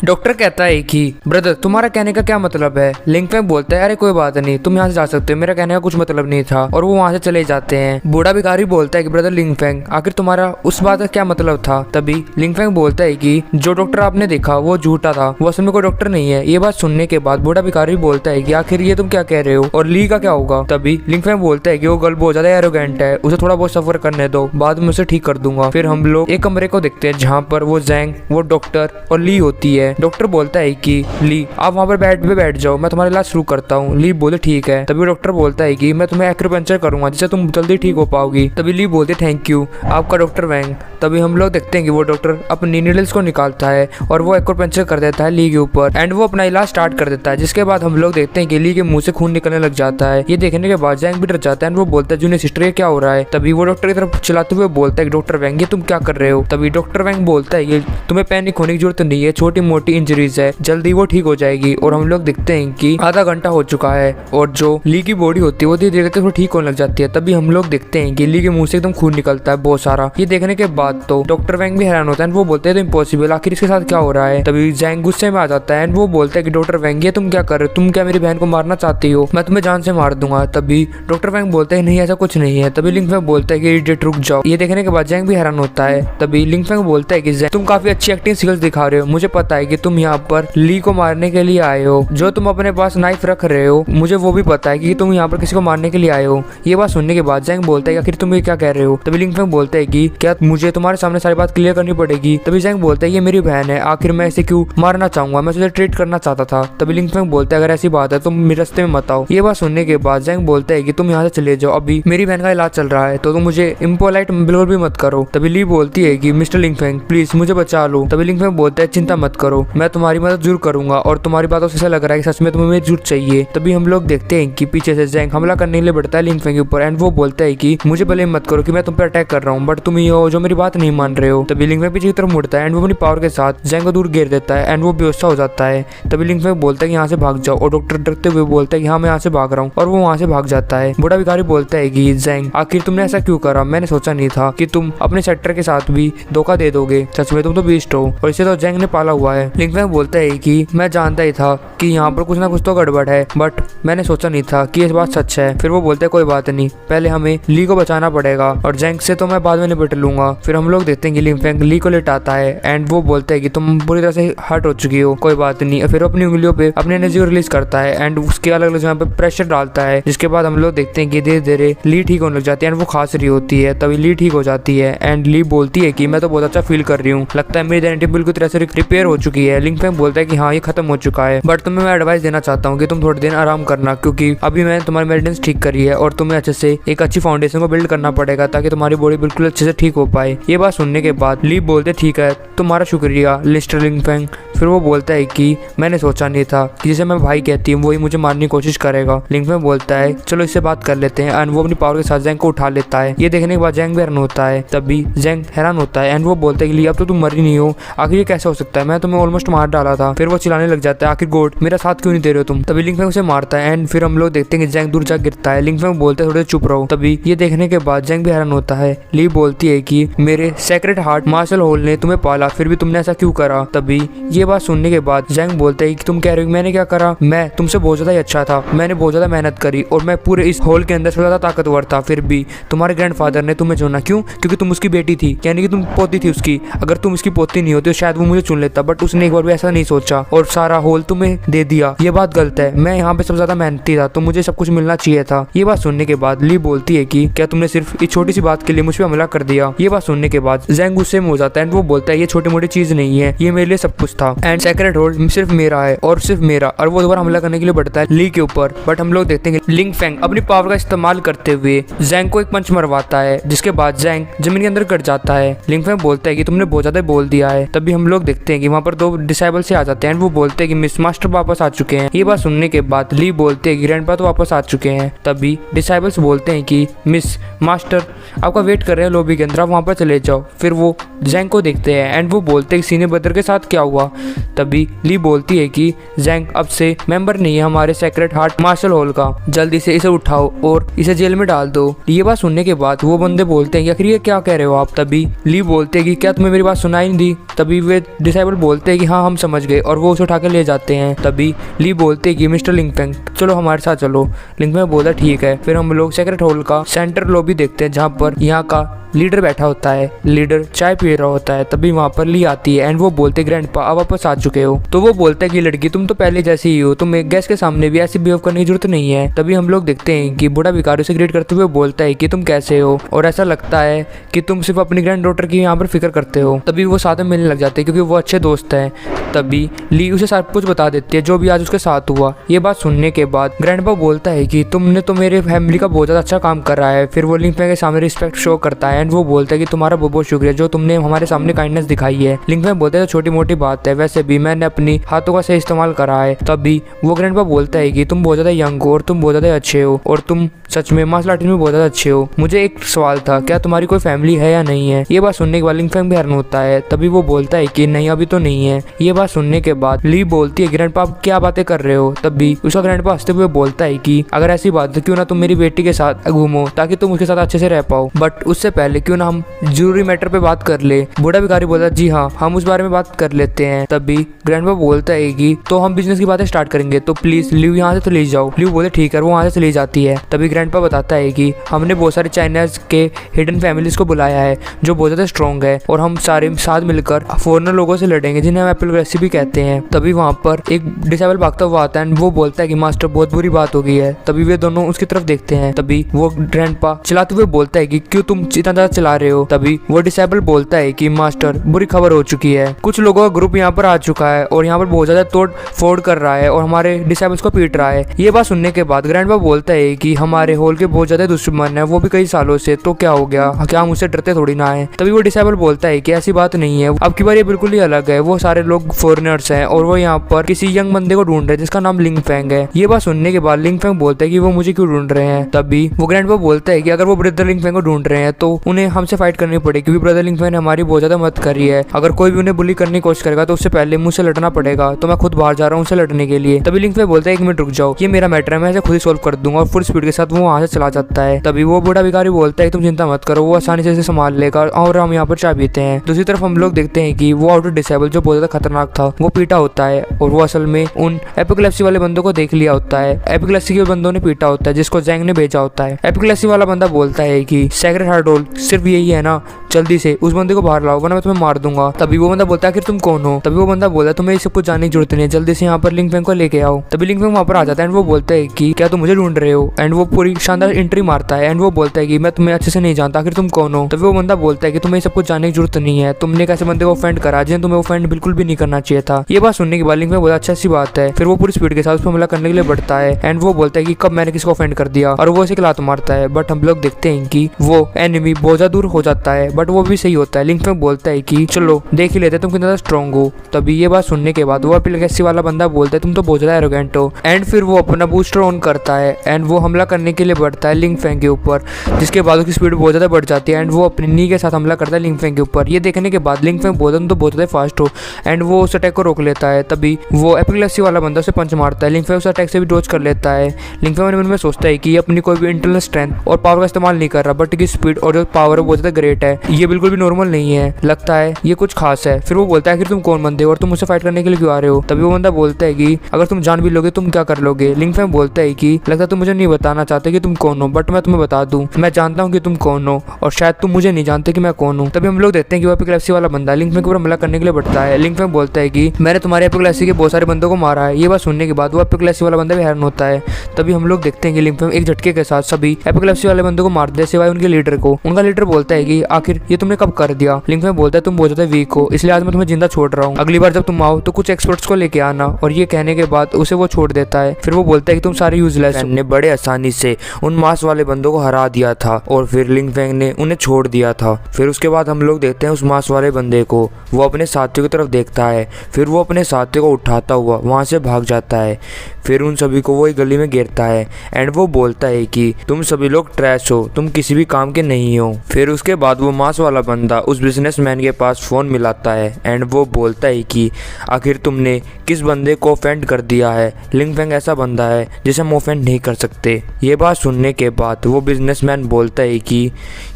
डॉक्टर कहता है कि ब्रदर तुम्हारा कहने का क्या मतलब है। लिंग फेंग बोलता है अरे कोई बात नहीं, तुम यहाँ से जा सकते हो, मेरा कहने का कुछ मतलब नहीं था, और वो वहाँ से चले जाते हैं। बूढ़ा भिखारी बोलता है कि ब्रदर लिंग फेंग आखिर तुम्हारा उस बात का क्या मतलब था। तभी लिंग फेंग बोलता है कि जो डॉक्टर आपने देखा वो झूठा था, वो असल में कोई डॉक्टर नहीं है। ये बात सुनने के बाद बूढ़ा भिखारी बोलता है कि आखिर ये तुम क्या कह रहे हो और ली का क्या होगा। तभी लिंग फेंग बोलता है कि वो गर्ल बहुत ज्यादा एरोगेंट है, उसे थोड़ा बहुत सफर करने दो, बाद में उसे ठीक कर दूंगा। फिर हम लोग एक कमरे को देखते हैं जहाँ पर वो जैंग, वो डॉक्टर और ली होती है। डॉक्टर बोलता है कि ली आप वहाँ पर बेड पे बैठ जाओ, मैं तुम्हारा इलाज शुरू करता हूँ। ली बोले ठीक है। तभी डॉक्टर बोलता है कि मैं तुम्हें एक्यूपंक्चर करूंगा जिससे तुम जल्दी ठीक हो पाओगी। तभी ली बोलते थैंक यू आपका डॉक्टर वैंग। तभी हम लोग देखते हैं कि वो डॉक्टर अपनी नीडल्स को निकालता है और वो एक्यूपंक्चर कर देता है ली के ऊपर एंड वो अपना इलाज स्टार्ट कर देता है, जिसके बाद हम लोग देखते हैं कि ली के मुंह से खून निकलने लग जाता है। ये देखने के बाद जैंग भी डर जाता है, वो बोलता है जूनियर सिस्टर ये क्या हो रहा है। तभी वो डॉक्टर की तरफ चिल्लाते हुए बोलता है कि डॉक्टर वैंग ये तुम क्या कर रहे हो। तभी डॉक्टर वैंग बोलता है कि तुम्हें पैनिक होने की जरूरत नहीं है, छोटी मोटी इंजरीज है, जल्दी वो ठीक हो जाएगी। और हम लोग देखते हैं कि आधा घंटा हो चुका है और जो ली की बॉडी होती है वो धीरे धीरे थोड़ी ठीक होने लग जाती है। तभी हम लोग देखते हैं कि ली के मुंह से एकदम खून निकलता है बहुत सारा। ये देखने के बाद तो डॉक्टर वैंग भी हैरान होता है, वो बोलते हैं तो इम्पॉसिबल, आखिर इसके साथ क्या हो रहा है। तभी जैंग गुस्से में आ जाता है, वो बोलता है कि डॉक्टर वैंग ये तुम क्या कर रहे हो, तुम क्या मेरी बहन को मारना चाहती हो, मैं तुम्हें जान से मार दूंगा। तभी डॉक्टर वैंग बोलता है नहीं ऐसा कुछ नहीं है। तभी लिंग फेंग बोलता है कि इडियट रुक जाओ। ये देखने के बाद जैंग भी हैरान होता है। तभी लिंग फेंग बोलता है कि जैंग तुम काफी अच्छी एक्टिंग स्किल्स दिखा रहे हो, मुझे पता है कि तुम यहाँ पर ली को मारने के लिए आए हो, जो तुम अपने पास नाइफ रख रहे हो मुझे वो भी पता है कि तुम यहाँ पर किसी को मारने के लिए आए हो। ये बात सुनने के बाद जैंग बोलता है कि आखिर तुम ये क्या कह रहे हो। तभी लिंग फेंग बोलता है कि क्या मुझे तुम्हारे सामने सारी बात क्लियर करनी पड़ेगी। तभी जैंग बोलता है ये मेरी बहन है, आखिर मैं इसे क्यों मारना चाहूंगा, मैं तुझे ट्रीट करना चाहता था। तभी लिंग फेंग बोलता है अगर ऐसी बात है तुम मेरे रास्ते में मत आओ। ये बात सुनने के बाद जैंग बोलता है कि तुम यहाँ से चले जाओ, अभी मेरी बहन का इलाज चल रहा है तो तुम मुझे इम्पोलाइट बिल्कुल भी मत करो। तभी ली बोलती है कि मिस्टर लिंग फेंग प्लीज मुझे बचा लो। तभी लिंग फेंग बोलता है चिंता मत करो, हो, मैं तुम्हारी मदद जरूर करूंगा और तुम्हारी बातों से ऐसा लग रहा है कि सच में तुम्हें मेरी जरूरत चाहिए। तभी हम लोग देखते हैं कि पीछे से जैंग हमला करने के लिए बढ़ता है लिंग फेंग के ऊपर एंड वो बोलता है कि मुझे भले मत करो कि मैं तुम पर अटैक कर रहा हूँ, बट तुम ये हो जो मेरी बात नहीं मान रहे हो। तभी लिंग फेंग पीछे की तरफ मुड़ता है एंड वो अपनी पावर के साथ जैंग को दूर घेर देता है एंड वो बेहोश हो जाता है। तभी लिंग फेंग बोलता है कि यहाँ से भाग जाओ और डॉक्टर डरते हुए बोलता है कि हाँ मैं यहाँ से भाग रहा हूँ और वो वहाँ से भाग जाता है। बूढ़ा भिखारी बोलता है कि जैंग आखिर तुमने ऐसा क्यों करा, मैंने सोचा नहीं था कि तुम अपने सेक्टर के साथ भी धोखा दे दोगे, सच में तुम तो बीस्ट हो और इसे तो जैंग ने पाला हुआ है। लिंग फेंग बोलता है कि मैं जानता ही था कि यहाँ पर कुछ ना कुछ तो गड़बड़ है, बट मैंने सोचा नहीं था कि ये बात सच है। फिर वो बोलते हैं कोई बात नहीं, पहले हमें ली को बचाना पड़ेगा और जैंग से तो मैं बाद में निपट लूंगा। फिर हम लोग देखते हैं कि लिंग फेंग ली को लेटाता है एंड वो बोलता है कि तुम पूरी तरह से हर्ट हो चुकी हो, कोई बात नहीं। फिर अपनी उंगलियों पे अपनी एनर्जी को रिलीज करता है एंड उसके अलग अलग जगह पे प्रेशर डालता है, जिसके बाद हम लोग देखते हैं कि धीरे धीरे ली ठीक होने लग जाती है एंड वो खांस रही होती है। तभी ली ठीक हो जाती है एंड ली बोलती है कि मैं तो बहुत अच्छा फील कर रही हूँ, लगता है मेरी आइडेंटिटी बिल्कुल तरह से रिपेयर हो चुकी है। लिंग फेंग बोलता है कि हाँ ये खत्म हो चुका है, बट तुम्हें मैं एडवाइस देना चाहता हूँ कि तुम थोड़े दिन आराम करना, क्योंकि अभी मैंने तुम्हारी मेंटेनेंस ठीक करी है और तुम्हें अच्छे से एक अच्छी फाउंडेशन को बिल्ड करना पड़ेगा ताकि तुम्हारी बॉडी बिल्कुल अच्छे से ठीक हो पाए। ये बात सुनने के बाद ली बोलते ठीक है तुम्हारा शुक्रिया मिस्टर लिंग फेंग। फिर वो बोलता है कि मैंने सोचा नहीं था कि जिसे मैं भाई कहती हूँ वही मुझे मारने की कोशिश करेगा। लिंग फेंग बोलता है चलो इससे बात कर लेते हैं एंड वो अपनी पावर के साथ जैंग को उठा लेता है। ये देखने के बाद जैंग भी हैरान होता है। तभी जैंग हैरान होता है एंड वो बोलता है कि ली अब तो तुम मरी नहीं हो, आखिर ये कैसे हो सकता है, मैं तुम्हें ऑलमोस्ट मार डाला था। फिर वो चिल्लाने लग जाता है आखिर गोड मेरा साथ क्यों नहीं दे रहे हो तुम। तभी लिंग फेंग उसे मारता है एंड फिर हम लोग देखते हैं कि जैंग दूर जा गिरता है। लिंग फेंग बोलते हैं थोड़े चुप रहो। तभी ये देखने के बाद जैंग भी हैरान होता है। ली बोलती है कि मेरे सेक्रेट हार्ट मार्शल होल ने तुम्हें पाला, फिर भी तुमने ऐसा क्यों करा। तभी ये बात सुनने के बाद जैंग बोलता है कि तुम कह रहे हो मैंने क्या करा, मैं तुमसे बहुत ज्यादा ही अच्छा था, मैंने बहुत ज्यादा मेहनत करी और मैं पूरे इस होल के अंदर सबसे ज्यादा ताकतवर था, फिर भी तुम्हारे ग्रैंडफादर ने तुम्हें चुना। क्यों? क्योंकि तुम उसकी बेटी थी, यानी कि तुम पोती थी उसकी। अगर तुम उसकी पोती नहीं होती तो शायद वो मुझे चुन लेता, बट उसने एक बार भी ऐसा नहीं सोचा और सारा होल तुम्हें दे दिया। ये बात गलत है, मैं यहाँ पे सबसे ज्यादा मेहनती था तो मुझे सब कुछ मिलना चाहिए था। ये बात सुनने के बाद ली बोलती है कि क्या तुमने सिर्फ इस छोटी सी बात के लिए मुझ पर हमला कर दिया। ये बात सुनने के बाद जैंग गुस्से में हो जाता है एंड वो बोलता है ये छोटी मोटी चीज नहीं है, ये मेरे लिए सब कुछ था एंड सेक्रेट होल सिर्फ मेरा है और सिर्फ मेरा। और वो दोबारा हमला करने के लिए बढ़ता है ली के ऊपर, बट हम लोग देखते हैं कि लिंग फेंग अपनी पावर का इस्तेमाल करते हुए जैंग को एक पंच मरवाता है, जिसके बाद जैंग जमीन के अंदर गिर जाता है। लिंग फेंग बोलता है कि तुमने बहुत ज्यादा बोल दिया है। तभी हम लोग देखते हैं कि वहाँ पर दो डिसाइबल से आ जाते हैं एंड वो बोलते हैं कि मिस मास्टर वापस आ चुके हैं। ये बात सुनने के बाद ली बोलते हैं कि ग्रैंडपा तो वापस आ चुके हैं। तभी डिसाइबल्स बोलते हैं कि मिस मास्टर आपका वेट कर रहे हैं लॉबी के अंदर, आप वहाँ पर चले जाओ। फिर वो जैंग को देखते हैं एंड वो बोलते हैं कि सीने बदर के साथ क्या हुआ। तभी ली बोलती है कि जैंग अब से मेंबर नहीं है हमारे सेक्रेट हार्ट मार्शल होल का, जल्दी से इसे उठाओ और इसे जेल में डाल दो। ये बात सुनने के बाद वो बंदे बोलते हैं कि आखिर ये क्या कह रहे हो आप। तभी ली बोलते हैं कि क्या तुम्हें मेरी बात सुनाई नहीं दी। तभी वे डिसाइबल बोलते हैं कि हाँ हम समझ गए और वो उसे उठा के ले जाते हैं। तभी ली बोलते हैं कि मिस्टर लिंग फेंग चलो हमारे साथ चलो। लिंग फेंग बोला ठीक है। फिर हम लोग सेक्रेट होल का सेंटर लॉबी देखते हैं जहाँ पर यहाँ का लीडर बैठा होता है, लीडर चाय पी रहा होता है। तभी वहाँ पर ली आती है एंड वो बोलते ग्रैंडपा आप वापस आ चुके हो। तो वो बोलता है कि लड़की तुम तो पहले जैसी ही हो, तुम एक गेस्ट के सामने भी ऐसी बिहेव करने की जरूरत नहीं है। तभी हम लोग देखते हैं कि बूढ़ा भिखारी से ग्रीट करते हुए बोलता है कि तुम कैसे हो और ऐसा लगता है कि तुम सिर्फ अपनी ग्रैंड डॉटर की यहाँ पर फिक्र करते हो। तभी वो साथ में मिलने लग जाते हैं क्योंकि वो अच्छे दोस्त हैं। तभी ली उसे सब कुछ बता देती है जो भी आज उसके साथ हुआ। ये बात सुनने के बाद ग्रैंडपा बोलता है कि तुमने तो मेरे फैमिली का बहुत ज्यादा अच्छा काम कर रहा है। फिर वो लिंग फेंग के सामने रिस्पेक्ट शो करता है एंड वो बोलता है कि तुम्हारा बहुत बहुत शुक्रिया जो तुमने हमारे सामने काइंडनेस दिखाई है। लिंग फेंग बोलता है तो छोटी मोटी बात है, वैसे भी मैंने अपनी हाथों का सही इस्तेमाल करा है। तभी वो ग्रैंडपा बोलता है कि तुम बहुत ज्यादा यंग हो और तुम बहुत ज्यादा अच्छे हो और तुम सच में मार्शल आर्ट में बहुत ज्यादा अच्छे हो। मुझे एक सवाल था, क्या तुम्हारी कोई फैमिली है या नहीं है। ये बात सुनने के बाद लिंग फेंग भी हैरान होता है। तभी वो बोलता है कि नहीं अभी तो नहीं है। ये बात सुनने के बाद ली बोलती है ग्रैंडपा आप क्या बातें कर रहे हो। तभी उसका ग्रैंडपा हंसते हुए बोलता है कि अगर ऐसी बात है क्यों ना तुम मेरी बेटी के साथ घूमो ताकि तुम उसके साथ अच्छे से रह पाओ, बट उससे पहले क्यों ना हम जरूरी मैटर पे बात कर ले। बूढ़ा भिखारी बोलता है जी हाँ हम उस बारे में बात कर लेते हैं। तभी ग्रैंडपा बोलता है कि तो हम बिजनेस की बातें स्टार्ट करेंगे तो प्लीज ल्यू यहाँ से चली जाओ। ल्यू बोले ठीक है, वो वहाँ से चली जाती है। तभी ग्रैंडपा बताता है कि हमने बहुत सारे चाइनाज के हिडन फैमिलीज को बुलाया है जो बहुत ज्यादा स्ट्रॉन्ग है और हम सारे साथ मिलकर फॉरेनर लोगों से लड़ेंगे जिन्हें हम एपोक्रेसी भी कहते हैं। तभी वहाँ पर एक डिसेबल भागता हुआ आता है वो बोलता है कि मास्टर बहुत बुरी बात हो गई है। तभी वे दोनों उसकी तरफ देखते हैं। तभी वो ग्रैंडपा चिल्लाते हुए बोलता है कि क्यों तुम इतना ज़्यादा चला रहे हो। तभी वो डिसेबल बोलता है कि मास्टर बुरी खबर हो चुकी है, कुछ लोगों का ग्रुप यहाँ पर आ चुका है और यहाँ पर बहुत ज्यादा तोड़ फोड़ कर रहा है और हमारे डिसेबल्स को पीट रहा है। ये बात सुनने के बाद ग्रैंडपा बोलता है कि हमारे होल के बहुत ज्यादा दुश्मन है, वो भी कई सालों से, तो क्या हो गया, क्या हम उससे डरते थोड़ी ना है। तभी वो डिसेबल बोलता है कि ऐसी बात नहीं है, अब की बार ये बिल्कुल ही अलग है, वो सारे लोग फॉरेनर्स हैं और वो यहाँ पर किसी यंग बंदे को ढूंढ रहे हैं जिसका नाम लिंग फेंग है। ये बात सुनने के बाद लिंग फेंग बोलता है कि वो मुझे क्यों ढूंढ रहे हैं। तभी वो ग्रैंडपा बोलता है कि अगर वो ब्रदर लिंग फेंग को ढूंढ रहे हैं तो उन्हें हमसे फाइट करनी पड़ेगी, क्योंकि ब्रदर लिंग फेंग ने हमारी बहुत ज्यादा मदद करी है। अगर कोई भी उन्हें बुली करने की कोशिश करेगा तो उससे पहले मुझसे लड़ना पड़ेगा, तो मैं खुद बाहर जा रहा हूँ उनसे लड़ने के लिए। तभी लिंग फेंग बोलता है 1 मिनट रुक जाओ, ये मेरा मैटर है, मैं इसे खुद ही सोल्व कर दूंगा, और फुल स्पीड के साथ वो वहाँ से चला जाता है। तभी वो बूढ़ा भिखारी बोलता है तुम चिंता मत करो, वो आसानी से इसे संभाल लेगा और हम यहाँ पर चाय पीते हैं। दूसरी तरफ हम लोग देखते हैं कि वो आउटर डिसेबल जो बहुत ज्यादा खतरनाक था वो पीटा होता है और वो असल में उन एपिक्लेप्सी वाले बंदों को देख लिया होता है। एपिक्लेप्सी के बंदों ने पीटा होता है जिसको जैंग ने भेजा होता है। एपिक्लेप्सी वाला बंदा बोलता है कि सेक्रेट हार्ट रोल सिर्फ यही है ना, जल्दी से उस बंदे को बाहर लाओ वरना मैं तुम्हें मार दूंगा। तभी वो बंदा बोलता है कि तुम कौन हो। तभी वो बंदा बोलता है तुम्हें सब कुछ जानने की जरूरत नहीं है, जल्दी से यहाँ पर लिंग फेंग को लेके आओ। तभी लिंग फेंग वहाँ पर आ जाता है एंड वो बोलता है कि क्या तुम मुझे ढूंढ रहे हो, एंड वो पूरी शानदार एंट्री मारता है एंड वो बोलता है कि मैं तुम्हें अच्छे से नहीं जानता, आखिर तुम कौन हो। तभी वो बंदा बोलता है कि तुम्हें सब कुछ जानने की जरूरत नहीं है, तुमने एक ऐसे बंदे को ऑफेंड करा जिन्हें तुम्हें ऑफेंड बिल्कुल भी नहीं करना चाहिए था। ये बात सुनने के बाद लिंग फेंग बोलता अच्छा सी बात है। फिर वो पूरी स्पीड के साथ उस पर हमला करने के लिए बढ़ता है एंड वो बोलता है कि कब मैंने किसको ऑफेंड कर दिया, और वो उसे लात मारता है। बट हम लोग देखते हैं कि वो एनिमी बहुत ज्यादा दूर हो जाता है, बट वो भी सही होता है। लिंग फेंग बोलता है कि चलो देख ही लेते तुम कितना स्ट्रॉन्ग हो। तभी ये बात सुनने के बाद वो एपिक्लेप्सी वाला बंदा बोलता है तुम तो बहुत ज्यादा एरोगेंट हो, एंड फिर वो अपना बूस्टर ऑन करता है एंड वो हमला करने के लिए बढ़ता है लिंग फेंग के ऊपर, जिसके बाद उसकी स्पीड बहुत ज्यादा बढ़ जाती है एंड वो अपनी नी के साथ हमला करता है लिंग फेंग के ऊपर। ये देखने के बाद लिंग फेंग बोलता है तुम तो बहुत ज्यादा फास्ट हो एंड वो उस अटैक को रोक लेता है। तभी वो एपिक्लेप्सी वाला बंदा उसे पंच मारता है, लिंग फेंग उस अटैक से भी डॉज कर लेता है। लिंग फेंग मन में सोचता है कि ये अपनी कोई भी इंटरनल स्ट्रेंथ और पावर का इस्तेमाल नहीं कर रहा, बट की स्पीड और जो पावर है बहुत ज्यादा ग्रेट है, ये बिल्कुल भी नॉर्मल नहीं है, लगता है ये कुछ खास है। फिर वो बोलता है कि तुम कौन बंदे हो और तुम मुझसे फाइट करने के लिए क्यों आ रहे हो। तभी वो बंदा बोलता है कि अगर तुम जान भी लोगे तुम क्या कर लोगे। लिंग फेंग बोलता है कि लगता है तुम मुझे नहीं बताना चाहते कि तुम कौन हो, बट मैं तुम्हें बता दूं, मैं जानता हूं कि तुम कौन हो और शायद तुम मुझे नहीं जानते कि मैं कौन हूं। तभी हम लोग देखते हैं कि वो एपिक्लेप्सी वाला बंदा लिंग फेंग के ऊपर हमला करने के लिए बढ़ता है। लिंग फेंग बोलता है कि मैंने तुम्हारे एपिक्लेप्सी के बहुत सारे बंदों को मारा है। ये बात सुनने के बाद वो एपिक्लेप्सी वाला बंदा भी हैरान होता है। तभी हम लोग देखते हैं कि लिंग फेंग एक झटके के साथ सभी एपिक्लेप्सी वाले बंदों को मार दे सिवाय उनके लीडर को। उनका लीडर बोलता है कि आखिर ये तुमने कब कर दिया। लिंग फेंग बोलता है तुम बहुत ज्यादा वीक हो, इसलिए आज मैं तुम्हें जिंदा छोड़ रहा हूँ, अगली बार जब तुम आओ तो कुछ एक्सपर्ट्स को लेके आना। और ये कहने के बाद उसे वो छोड़ देता है। फिर वो बोलता है कि तुम सारे यूजलेस ने बड़े आसानी से उन मास वाले बंदों को हरा दिया था और फिर लिंग फेंग ने उन्हें छोड़ दिया था। फिर उसके बाद हम लोग देखते हैं उस मास वाले बंदे को, वो अपने साथियों की तरफ देखता है, फिर वो अपने साथियों को उठाता हुआ वहाँ से भाग जाता है। फिर उन सभी को वो एक गली में घेरता है एंड वो बोलता है कि तुम सभी लोग ट्रैश हो, तुम किसी भी काम के नहीं हो। फिर उसके बाद वो मास वाला बंदा उस बिजनेसमैन के पास फोन मिलाता है एंड वो बोलता है कि आखिर तुमने किस बंदे को ऑफेंड कर दिया है। लिंग फेंग ऐसा बंदा है जिसे हम ऑफेंड नहीं कर सकते। ये बात सुनने के बाद वो बिजनेसमैन बोलता है कि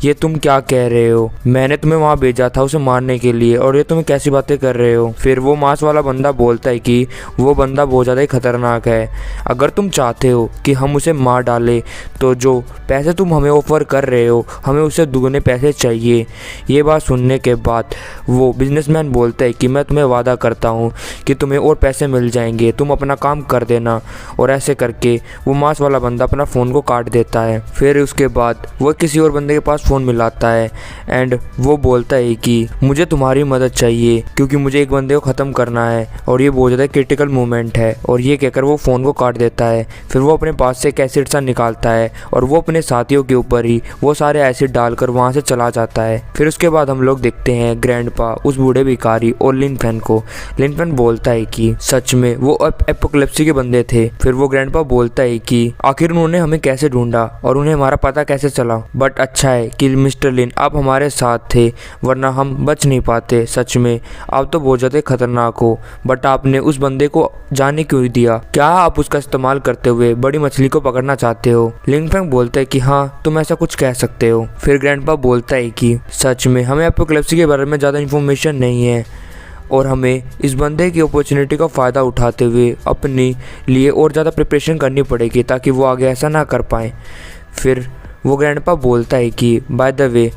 ये तुम क्या कह रहे हो, मैंने तुम्हें वहाँ भेजा था उसे मारने के लिए और ये तुम कैसी बातें कर रहे हो। फिर वो मास वाला बंदा बोलता है कि वो बंदा बहुत ज़्यादा ही खतरनाक है, अगर तुम चाहते हो कि हम उसे मार डालें तो जो पैसे तुम हमें ऑफर कर रहे हो हमें उससे दुगने पैसे चाहिए। ये बात सुनने के बाद वो बिजनेसमैन बोलता है कि मैं तुम्हें वादा करता हूँ कि तुम्हें और पैसे मिल जाएंगे, तुम अपना काम कर देना। और ऐसे करके वो मास वाला बंदा अपना फ़ोन को काट देता है। फिर उसके बाद वो किसी और बंदे के पास फ़ोन मिलाता है एंड वो बोलता है कि मुझे तुम्हारी मदद चाहिए क्योंकि मुझे एक बंदे को ख़त्म करना है और ये बहुत ज़्यादा क्रिटिकल मोमेंट है। और ये कहकर वो फ़ोन को काट देता है। फिर वो अपने पास से एक एसिड सा निकालता है और वो अपने साथियों के ऊपर ही वो सारे एसिड डालकर वहाँ से चला जाता है। फिर उसके बाद हम लोग देखते हैं ग्रैंडपा उस बूढ़े भिखारी और लिन फेन को। लिन फेन बोलता है कि सच में वो एपोकलिप्सी के बंदे थे। फिर वो ग्रैंडपा बोलता है कि आखिर उन्होंने हमें कैसे ढूंढा और उन्हें हमारा पता कैसे चला, बट अच्छा है कि मिस्टर लिन आप हमारे साथ थे वरना हम बच नहीं पाते। सच में आप तो बहुत ज़्यादा खतरनाक हो, बट आपने उस बंदे को जाने क्यों दिया? क्या आप उसका इस्तेमाल करते हुए बड़ी मछली को पकड़ना चाहते हो? लिंग फेंग बोलता है कि हाँ तुम ऐसा कुछ कह सकते हो। फिर ग्रैंडपा बोलता है कि सच में हमें एपोकलिप्सी के बारे में ज़्यादा इन्फॉर्मेशन नहीं है और हमें इस बंदे की अपॉर्चुनिटी का फ़ायदा उठाते हुए अपने लिए और ज़्यादा प्रिपरेशन करनी पड़ेगी ताकि वो आगे ऐसा ना कर पाएँ। फिर वो ग्रैंडपा बोलता है कि by the way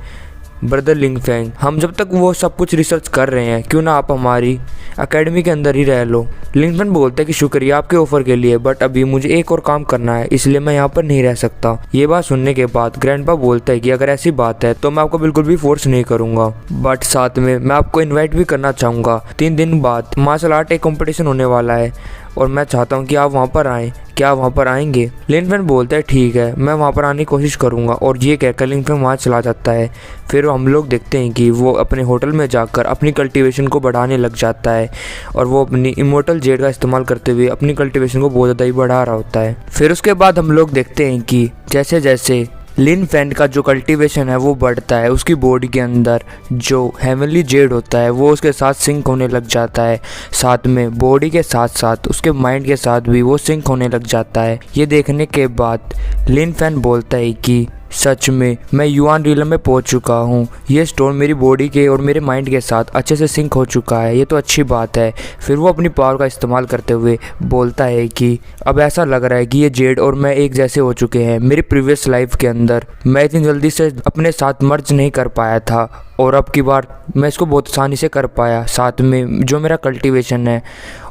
brother Lin Fan, हम जब तक वो सब कुछ रिसर्च कर रहे हैं क्यों ना आप हमारी एकेडमी के अंदर ही रह लो। लिन फैन बोलता है कि शुक्रिया आपके ऑफर के लिए, बट अभी मुझे एक और काम करना है, इसलिए मैं यहाँ पर नहीं रह सकता। ये बात सुनने के बाद ग्रैंडपा बोलता है कि अगर ऐसी बात है तो मैं आपको बिल्कुल भी फोर्स नहीं करूँगा, बट साथ में मैं आपको इन्वाइट भी करना चाहूँगा। 3 दिन बाद मार्शल आर्ट एक कॉम्पिटिशन होने वाला है और मैं चाहता हूँ कि आप वहाँ पर आएँ, क्या आप वहाँ पर आएंगे? लिन फैन बोलता है ठीक है, मैं वहाँ पर आने की कोशिश करूँगा, और ये कहकर लिन फैन वहाँ चला जाता है। फिर हम लोग देखते हैं कि वो अपने होटल में जाकर अपनी कल्टीवेशन को बढ़ाने लग जाता है और वो अपनी इमोर्टल जेड का इस्तेमाल करते हुए अपनी कल्टीवेशन को बहुत ज़्यादा ही बढ़ा रहा होता है। फिर उसके बाद हम लोग देखते हैं कि जैसे जैसे लिन फैन का जो कल्टीवेशन है वो बढ़ता है, उसकी बॉडी के अंदर जो हेवनली जेड होता है वो उसके साथ सिंक होने लग जाता है। साथ में बॉडी के साथ साथ उसके माइंड के साथ भी वो सिंक होने लग जाता है। ये देखने के बाद लिन फैन बोलता है कि सच में मैं युआन रियलम में पहुंच चुका हूँ, ये स्टोन मेरी बॉडी के और मेरे माइंड के साथ अच्छे से सिंक हो चुका है, ये तो अच्छी बात है। फिर वो अपनी पावर का इस्तेमाल करते हुए बोलता है कि अब ऐसा लग रहा है कि ये जेड और मैं एक जैसे हो चुके हैं। मेरी प्रीवियस लाइफ के अंदर मैं इतनी जल्दी से अपने साथ मर्ज नहीं कर पाया था और अब की बार मैं इसको बहुत आसानी से कर पाया। साथ में जो मेरा कल्टीवेशन है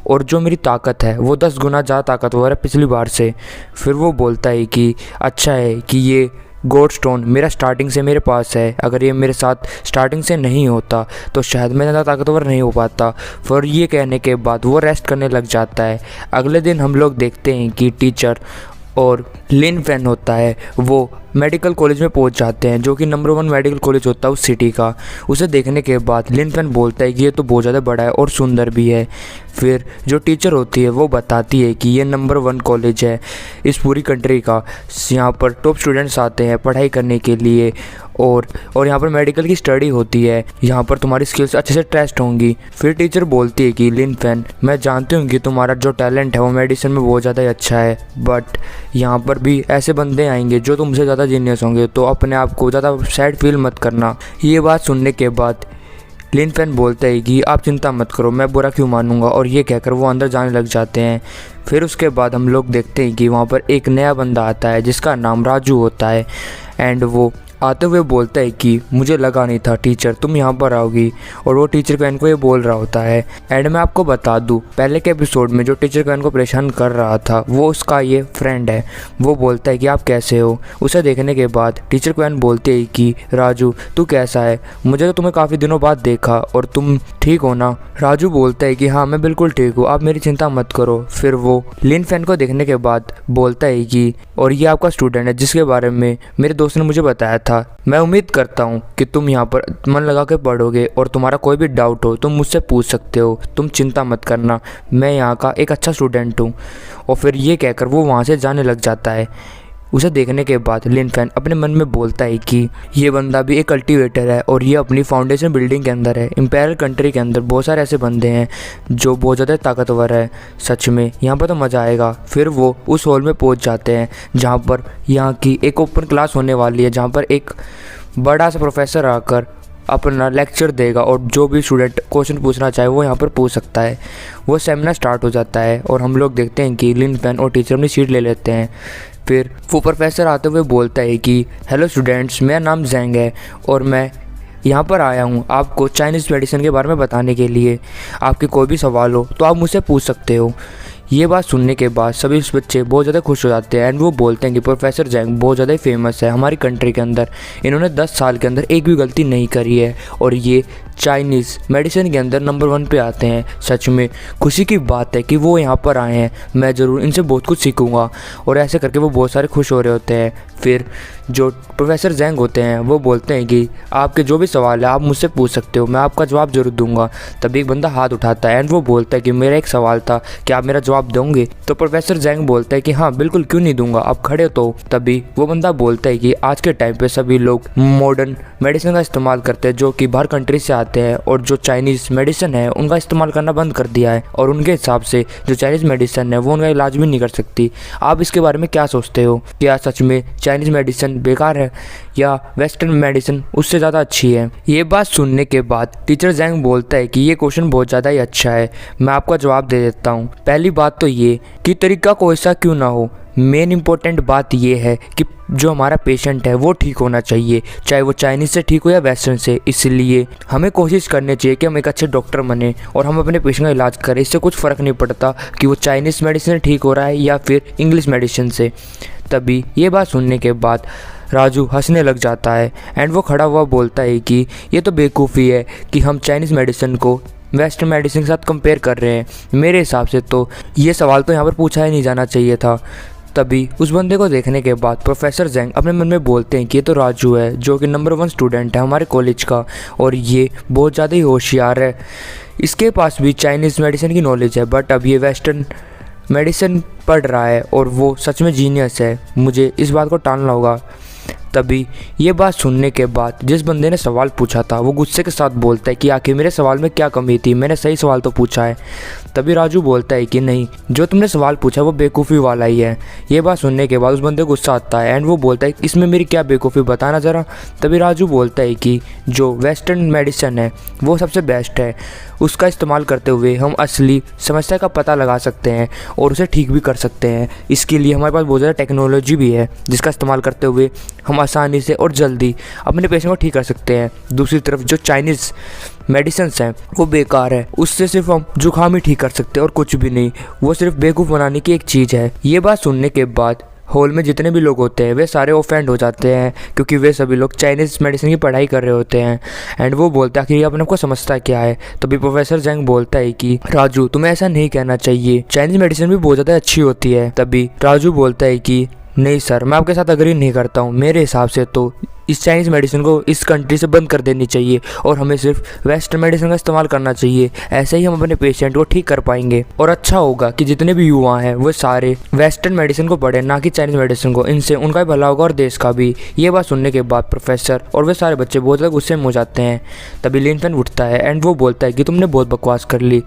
और जो मेरी ताकत है वो 10 गुना ज़्यादा ताकतवर है पिछली बार से। फिर वो बोलता है कि अच्छा है कि ये गॉड स्टोन मेरा स्टार्टिंग से मेरे पास है, अगर ये मेरे साथ स्टार्टिंग से नहीं होता तो शायद मैं ज़्यादा ताकतवर नहीं हो पाता। फिर ये कहने के बाद वो रेस्ट करने लग जाता है। अगले दिन हम लोग देखते हैं कि टीचर और लिन फैन होता है वो मेडिकल कॉलेज में पहुंच जाते हैं, जो कि नंबर 1 मेडिकल कॉलेज होता है उस सिटी का। उसे देखने के बाद लिन फैन बोलता है कि ये तो बहुत ज़्यादा बड़ा है और सुंदर भी है। फिर जो टीचर होती है वो बताती है कि ये नंबर 1 कॉलेज है इस पूरी कंट्री का, यहाँ पर टॉप स्टूडेंट्स आते हैं पढ़ाई करने के लिए और यहाँ पर मेडिकल की स्टडी होती है, यहाँ पर तुम्हारी स्किल्स अच्छे से टेस्ट होंगी। फिर टीचर बोलती है कि लिन फैन, मैं जानती हूँ कि तुम्हारा जो टैलेंट है वो मेडिसिन में बहुत ज़्यादा अच्छा है, बट यहाँ पर भी ऐसे बंदे आएंगे जो तुमसे ज़्यादा जीनियस होंगे, तो अपने आप को ज़्यादा सैड फील मत करना। ये बात सुनने के बाद लिन फैन बोलता है कि आप चिंता मत करो, मैं बुरा क्यों मानूंगा, और ये कहकर वो अंदर जाने लग जाते हैं। फिर उसके बाद हम लोग देखते हैं कि वहाँ पर एक नया बंदा आता है जिसका नाम राजू होता है, एंड वो आते हुए बोलता है कि मुझे लगा नहीं था टीचर तुम यहाँ पर आओगी, और वो टीचर कैन को ये बोल रहा होता है। एंड मैं आपको बता दूँ, पहले के एपिसोड में जो टीचर कैन को परेशान कर रहा था वो उसका ये फ्रेंड है। वो बोलता है कि आप कैसे हो। उसे देखने के बाद टीचर कैन बोलते है कि राजू तू कैसा है, मुझे तो तुम्हें काफ़ी दिनों बाद देखा, और तुम ठीक हो ना? राजू बोलता है कि हाँ मैं बिल्कुल ठीक हूँ, आप मेरी चिंता मत करो। फिर वो लिन फैन को देखने के बाद बोलता है कि और ये आपका स्टूडेंट है जिसके बारे में मेरे दोस्त ने मुझे बताया था, मैं उम्मीद करता हूँ कि तुम यहाँ पर मन लगा के पढ़ोगे और तुम्हारा कोई भी डाउट हो तुम मुझसे पूछ सकते हो, तुम चिंता मत करना, मैं यहाँ का एक अच्छा स्टूडेंट हूँ। और फिर ये कहकर वो वहाँ से जाने लग जाता है। उसे देखने के बाद लिन फैन अपने मन में बोलता है कि ये बंदा भी एक कल्टीवेटर है और ये अपनी फाउंडेशन बिल्डिंग के अंदर है। इंपीरियल कंट्री के अंदर बहुत सारे ऐसे बंदे हैं जो बहुत ज़्यादा ताकतवर है, सच में यहाँ पर तो मज़ा आएगा। फिर वो उस हॉल में पहुँच जाते हैं जहाँ पर यहाँ की एक ओपन क्लास होने वाली है, जहाँ पर एक बड़ा सा प्रोफेसर आकर अपना लेक्चर देगा और जो भी स्टूडेंट क्वेश्चन पूछना चाहे वो यहाँ पर पूछ सकता है। वो सेमिनार स्टार्ट हो जाता है और हम लोग देखते हैं कि लिन फैन और टीचर अपनी सीट ले लेते हैं। फिर वो प्रोफेसर आते हुए बोलता है कि हेलो स्टूडेंट्स, मेरा नाम जैंग है और मैं यहाँ पर आया हूँ आपको चाइनीज़ मेडिसिन के बारे में बताने के लिए। आपके कोई भी सवाल हो तो आप मुझसे पूछ सकते हो। ये बात सुनने के बाद सभी बच्चे बहुत ज़्यादा खुश हो जाते हैं एंड वो बोलते हैं कि प्रोफेसर जैंग बहुत ज़्यादा ही फेमस है हमारी कंट्री के अंदर, इन्होंने 10 साल के अंदर एक भी गलती नहीं करी है और ये चाइनीज़ मेडिसिन के अंदर नंबर 1 पे आते हैं। सच में खुशी की बात है कि वो यहाँ पर आए हैं, मैं ज़रूर इनसे बहुत कुछ सीखूँगा। और ऐसे करके वो बहुत सारे खुश हो रहे होते हैं। फिर जो प्रोफेसर जैंग होते हैं वो बोलते हैं कि आपके जो भी सवाल है आप मुझसे पूछ सकते हो, मैं आपका जवाब ज़रूर दूंगा। तभी एक बंदा हाथ उठाता है एंड वो बोलता है कि मेरा एक सवाल था, क्या आप मेरा जवाब दोगे? तो प्रोफेसर जैंग बोलता है कि हाँ बिल्कुल, क्यों नहीं दूंगा, आप खड़े तो। तभी वो बंदा बोलता है कि आज के टाइम पे सभी लोग मॉडर्न मेडिसिन का इस्तेमाल करते हैं जो कि बाहर कंट्री से आते हैं, और जो चाइनीज़ मेडिसिन है उनका इस्तेमाल करना बंद कर दिया है, और उनके हिसाब से जो चाइनीज़ मेडिसिन है वो उनका इलाज भी नहीं कर सकती। आप इसके बारे में क्या सोचते हो? क्या सच में चाइनीज़ मेडिसिन बेकार है या वेस्टर्न मेडिसिन उससे ज़्यादा अच्छी है? ये बात सुनने के बाद टीचर जैंग बोलता है कि ये क्वेश्चन बहुत ज़्यादा ही अच्छा है, मैं आपका जवाब दे देता हूँ। पहली बात बात तो ये कि तरीका कोई सा क्यों ना हो, मेन इम्पोर्टेंट बात ये है कि जो हमारा पेशेंट है वो ठीक होना चाहिए, चाहे वो चाइनीज़ से ठीक हो या वेस्टर्न से। इसलिए हमें कोशिश करनी चाहिए कि हम एक अच्छे डॉक्टर बने और हम अपने पेशेंट का इलाज करें। इससे कुछ फ़र्क नहीं पड़ता कि वो चाइनीज़ मेडिसिन से ठीक हो रहा है या फिर इंग्लिश मेडिसिन से। तभी ये बात सुनने के बाद राजू हंसने लग जाता है एंड वो खड़ा हुआ बोलता है कि ये तो बेवकूफ़ी है कि हम चाइनीज़ मेडिसिन को वेस्टर्न मेडिसिन के साथ कंपेयर कर रहे हैं। मेरे हिसाब से तो ये सवाल तो यहाँ पर पूछा ही नहीं जाना चाहिए था। तभी उस बंदे को देखने के बाद प्रोफेसर जेंग अपने मन में बोलते हैं कि ये तो राजू है जो कि नंबर 1 स्टूडेंट है हमारे कॉलेज का और ये बहुत ज़्यादा ही होशियार है। इसके पास भी चाइनीज़ मेडिसिन की नॉलेज है बट अब ये वेस्टर्न मेडिसिन पढ़ रहा है और वो सच में जीनियस है। मुझे इस बात को टालना होगा। तभी ये बात सुनने के बाद जिस बंदे ने सवाल पूछा था वो गुस्से के साथ बोलता है कि आखिर मेरे सवाल में क्या कमी थी, मैंने सही सवाल तो पूछा है। तभी राजू बोलता है कि नहीं, जो तुमने सवाल पूछा वो बेवकूफ़ी वाला ही है। ये बात सुनने के बाद उस बंदे को गुस्सा आता है एंड वो बोलता है इसमें मेरी क्या बेवकूफ़ी, बताना ज़रा। तभी राजू बोलता है कि जो वेस्टर्न मेडिसिन है वो सबसे बेस्ट है, उसका इस्तेमाल करते हुए हम असली समस्या का पता लगा सकते हैं और उसे ठीक भी कर सकते हैं। इसके लिए हमारे पास बहुत ज़्यादा टेक्नोलॉजी भी है जिसका इस्तेमाल करते हुए हम आसानी से और जल्दी अपने पेशेंट को ठीक कर सकते हैं। दूसरी तरफ जो चाइनीज़ मेडिसिन्स हैं वो बेकार है, उससे सिर्फ हम जुकाम ही ठीक कर सकते हैं और कुछ भी नहीं, वो सिर्फ बेवकूफ़ बनाने की एक चीज़ है। ये बात सुनने के बाद हॉल में जितने भी लोग होते हैं वे सारे ऑफेंड हो जाते हैं क्योंकि वे सभी लोग चाइनीज़ मेडिसिन की पढ़ाई कर रहे होते हैं एंड वो बोलता है कि ये अपने को समझता क्या है। तभी प्रोफेसर जेंग बोलता है कि राजू तुम्हें ऐसा नहीं कहना चाहिए, चाइनीज़ मेडिसिन भी बहुत ज़्यादा अच्छी होती है। तभी राजू बोलता है कि नहीं सर, मैं आपके साथ अग्री नहीं करता हूँ, मेरे हिसाब से तो इस चाइनीज़ मेडिसिन को इस कंट्री से बंद कर देनी चाहिए और हमें सिर्फ वेस्टर्न मेडिसिन का इस्तेमाल करना चाहिए। ऐसे ही हम अपने पेशेंट को ठीक कर पाएंगे और अच्छा होगा कि जितने भी युवा हैं वो सारे वेस्टर्न मेडिसिन को पढ़ें, ना कि चाइनीज़ मेडिसिन को। इनसे उनका भी भला होगा और देश का भी। ये बात सुनने के बाद प्रोफेसर और वे सारे बच्चे बहुत ज़्यादा गुस्से में हो जाते हैं। तभी लिन फेन उठता है एंड वो बोलता है कि तुमने बहुत बकवास कर ली,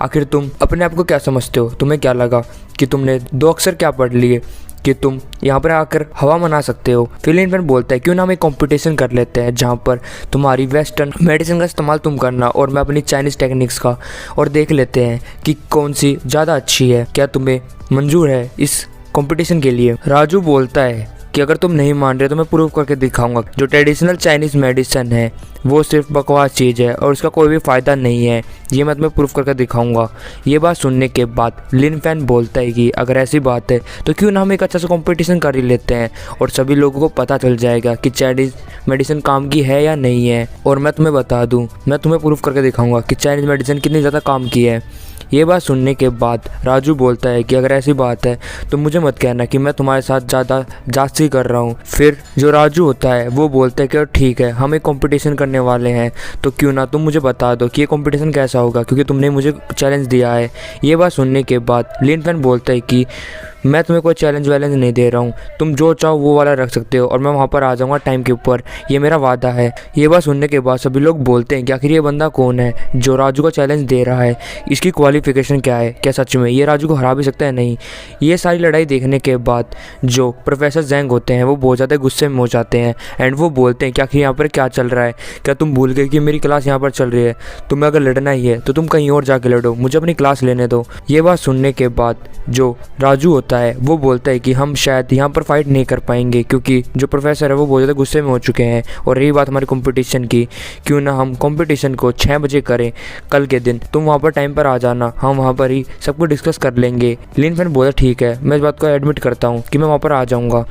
आखिर तुम अपने आप को क्या समझते हो? तुम्हें क्या लगा कि तुमने 2 अक्षर क्या पढ़ लिए कि तुम यहाँ पर आकर हवा मना सकते हो? फिर लिन फेन बोलता है क्यों ना हम एक कंपटीशन कर लेते हैं जहाँ पर तुम्हारी वेस्टर्न मेडिसिन का इस्तेमाल तुम करना और मैं अपनी चाइनीज़ टेक्निक्स का, और देख लेते हैं कि कौन सी ज़्यादा अच्छी है। क्या तुम्हें मंजूर है इस कंपटीशन के लिए? राजू बोलता है कि अगर तुम नहीं मान रहे तो मैं प्रूव करके दिखाऊंगा जो ट्रेडिशनल चाइनीज़ मेडिसिन है वो सिर्फ बकवास चीज़ है और उसका कोई भी फ़ायदा नहीं है, ये मैं तुम्हें प्रूफ करके दिखाऊंगा। ये बात सुनने के बाद लिन फेन बोलता है कि अगर ऐसी बात है तो क्यों ना हम एक अच्छा सा कंपटीशन कर ही लेते हैं और सभी लोगों को पता चल जाएगा कि चाइनीज़ मेडिसिन काम की है या नहीं है। और मैं तुम्हें बता दूँ, मैं तुम्हें प्रूफ करके दिखाऊँगा कि चाइनीज़ मेडिसिन कितनी ज़्यादा काम की है। ये बात सुनने के बाद राजू बोलता है कि अगर ऐसी बात है तो मुझे मत कहना कि मैं तुम्हारे साथ ज़्यादा जासूसी कर रहा हूँ। फिर जो राजू होता है वो बोलता है कि ठीक है, हम एक कंपटीशन करने वाले हैं तो क्यों ना तुम मुझे बता दो कि ये कंपटीशन कैसा होगा, क्योंकि तुमने मुझे चैलेंज दिया है। ये बात सुनने के बाद लिन फेन बोलता है कि मैं तुम्हें कोई चैलेंज वैलेंज नहीं दे रहा हूँ, तुम जो चाहो वो वाला रख सकते हो और मैं वहाँ पर आ जाऊँगा टाइम के ऊपर, ये मेरा वादा है। ये बात सुनने के बाद सभी लोग बोलते हैं कि आखिर ये बंदा कौन है जो राजू को चैलेंज दे रहा है, इसकी क्वालिफिकेशन क्या है, क्या सच में ये राजू को हरा भी सकता है? नहीं। ये सारी लड़ाई देखने के बाद जो प्रोफेसर जेंग होते हैं वो बहुत ज़्यादा गुस्से में हो जाते हैं एंड वो बोलते हैं कि आखिर यहाँ पर क्या चल रहा है, क्या तुम भूल गए कि मेरी क्लास यहाँ पर चल रही है? तुम्हें अगर लड़ना ही है तो तुम कहीं और जाके लड़ो, मुझे अपनी क्लास लेने दो। ये बात सुनने के बाद जो राजू होता है वो बोलता है कि हम शायद यहाँ पर फाइट नहीं कर पाएंगे क्योंकि जो प्रोफेसर है वो बहुत ज़्यादा गुस्से में हो चुके हैं। और रही बात हमारी कंपटीशन की, क्यों ना हम कंपटीशन को 6 बजे करें कल के दिन, तुम वहाँ पर टाइम पर आ जाना, हम वहाँ पर ही सब कुछ डिस्कस कर लेंगे। लिन फेन बोला ठीक है, मैं इस बात को एडमिट करता हूँ कि मैं वहाँ पर आ जाऊँगा।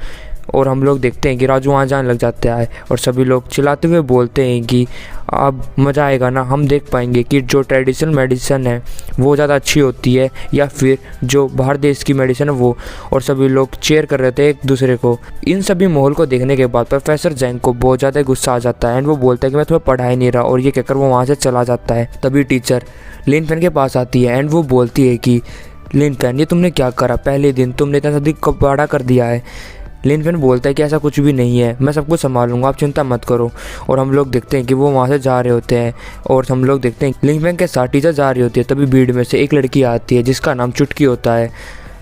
और हम लोग देखते हैं कि राजू वहाँ जाने लग जाता है और सभी लोग चिल्लाते हुए बोलते हैं कि अब मज़ा आएगा ना, हम देख पाएंगे कि जो ट्रेडिशनल मेडिसिन है वो ज़्यादा अच्छी होती है या फिर जो बाहर देश की मेडिसिन है वो। और सभी लोग चेयर कर रहे थे एक दूसरे को। इन सभी माहौल को देखने के बाद प्रोफेसर जेंग को बहुत ज़्यादा गुस्सा आ जाता है एंड वो बोलता है कि मैं तुम्हें पढ़ा ही नहीं रहा, और ये कहकर वो वहाँ से चला जाता है। तभी टीचर लिन फेन के पास आती है एंड वो बोलती है कि लिन फेन ये तुमने क्या करा, पहले दिन तुमने इतना अधिक कबाड़ा कर दिया है। लिन फेन बोलता है कि ऐसा कुछ भी नहीं है, मैं सब कुछ संभालूंगा, आप चिंता मत करो। और हम लोग देखते हैं कि वो वहाँ से जा रहे होते हैं और हम लोग देखते हैं लिन फेन के साथ टीचर जा रही होती है। तभी भीड़ में से एक लड़की आती है जिसका नाम चुटकी होता है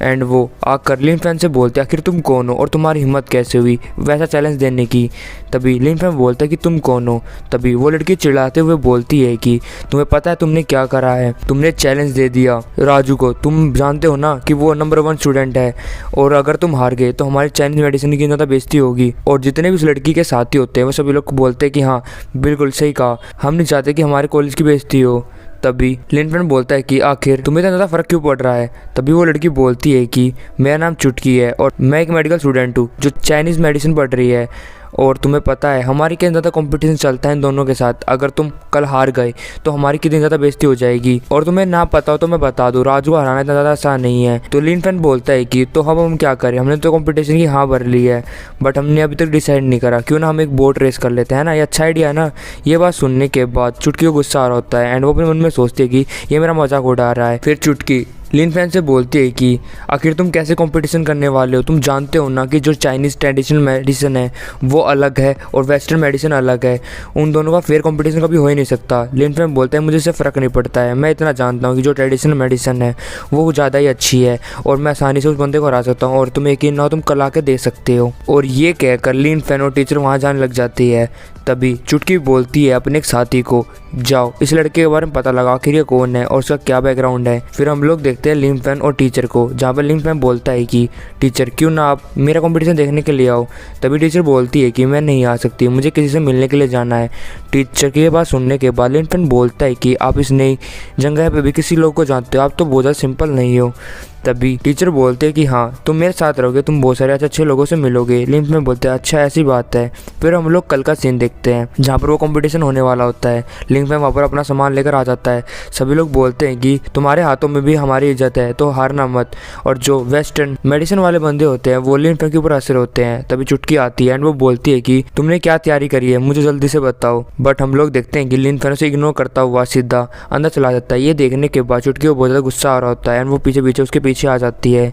एंड वो आकर लिन फैन से बोलते आखिर तुम कौन हो और तुम्हारी हिम्मत कैसे हुई वैसा चैलेंज देने की। तभी लिन फैन बोलता है कि तुम कौन हो। तभी वो लड़की चिढ़ाते हुए बोलती है कि तुम्हें पता है तुमने क्या करा है, तुमने चैलेंज दे दिया राजू को। तुम जानते हो ना कि वो नंबर 1 स्टूडेंट है और अगर तुम हार गए तो हमारी चाइनीज मेडिसिन की ज़्यादा बेइज्जती होगी। और जितने भी उस लड़की के साथी होते हैं वो सभी लोग बोलते हैं कि हाँ बिल्कुल सही कहा, हम नहीं चाहते कि हमारे कॉलेज की बेइज्जती हो। तभी लिन फैन बोलता है कि आखिर तुम्हें इतना ज़्यादा फ़र्क क्यों पड़ रहा है। तभी वो लड़की बोलती है कि मेरा नाम चुटकी है और मैं एक मेडिकल स्टूडेंट हूँ जो चाइनीज़ मेडिसिन पढ़ रही है और तुम्हें पता है हमारी कितनी ज़्यादा कंपटीशन चलता है इन दोनों के साथ। अगर तुम कल हार गए तो हमारी कितनी ज़्यादा बेइज्जती हो जाएगी। और तुम्हें ना पता हो तो मैं बता दूँ, राजू को हराना इतना ज़्यादा आसान नहीं है। तो लिन फैन बोलता है कि तो हम क्या करें, हमने तो कंपटीशन की हाँ भर ली है बट हमने अभी तक डिसाइड नहीं करा, क्यों ना हम एक बोट रेस कर लेते हैं ना, ये अच्छा आइडिया है ना। ये बात सुनने के बाद चुटकी को गुस्सा आ रहा होता है एंड वो अपने मन में सोचती है कि ये मेरा मजाक उड़ा रहा है। फिर चुटकी लिन फैन से बोलती है कि आखिर तुम कैसे कंपटीशन करने वाले हो, तुम जानते हो ना कि जो चाइनीज़ ट्रेडिशनल मेडिसिन है वो अलग है और वेस्टर्न मेडिसिन अलग है, उन दोनों का फेयर कंपटीशन कभी हो ही नहीं सकता। लिन फैन बोलता है मुझे इससे फ़र्क नहीं पड़ता है, मैं इतना जानता हूँ कि जो ट्रेडिशनल मेडिसिन है वो ज़्यादा ही अच्छी है और मैं आसानी से उस बंदे को हरा सकता हूँ और तुम्हें यकीन ना हो तुम कल आके दे सकते हो। और ये कहकर लिन फैन और टीचर वहाँ जाने लग जाती है। तभी चुटकी बोलती है अपने एक साथी को जाओ इस लड़के के बारे में पता लगा आखिर ये कौन है और उसका क्या बैकग्राउंड है। फिर हम लोग देखते हैं लिन फैन और टीचर को, जहाँ पर लिन फैन बोलता है कि टीचर क्यों ना आप मेरा कंपटीशन देखने के लिए आओ। तभी टीचर बोलती है कि मैं नहीं आ सकती, मुझे किसी से मिलने के लिए जाना है। टीचर की ये बात सुनने के बाद लिन फैन बोलता है कि आप इस नई जगह पे भी किसी लोग को जानते हो, आप तो बहुत ज़्यादा सिंपल नहीं हो। तभी टीचर बोलते हैं कि हाँ तुम मेरे साथ रहोगे, तुम बहुत सारे अच्छे लोगों से मिलोगे। लिन फैन बोलते हैं अच्छा ऐसी बात है। फिर हम लोग कल का सीन देखते हैं जहाँ पर वो कंपटीशन होने वाला होता है। लिन फैन वहाँ पर अपना सामान लेकर आ जाता है। सभी लोग बोलते हैं कि तुम्हारे हाथों में भी हमारी इज्जत है तो हारना मत। और जो वेस्टर्न मेडिसिन वाले बंदे होते हैं वो लिन फैन के ऊपर असर होते हैं। तभी चुटकी आती है एंड वो बोलती है कि तुमने क्या तैयारी करी है, मुझे जल्दी से बताओ। बट हम लोग देखते हैं कि लिन फैन उसे इग्नोर करता हुआ सीधा अंदर चला जाता है। ये देखने के बाद चुटकी को बहुत ज़्यादा गुस्सा आ रहा होता है एंड वो पीछे उसके पीछे आ जाती है।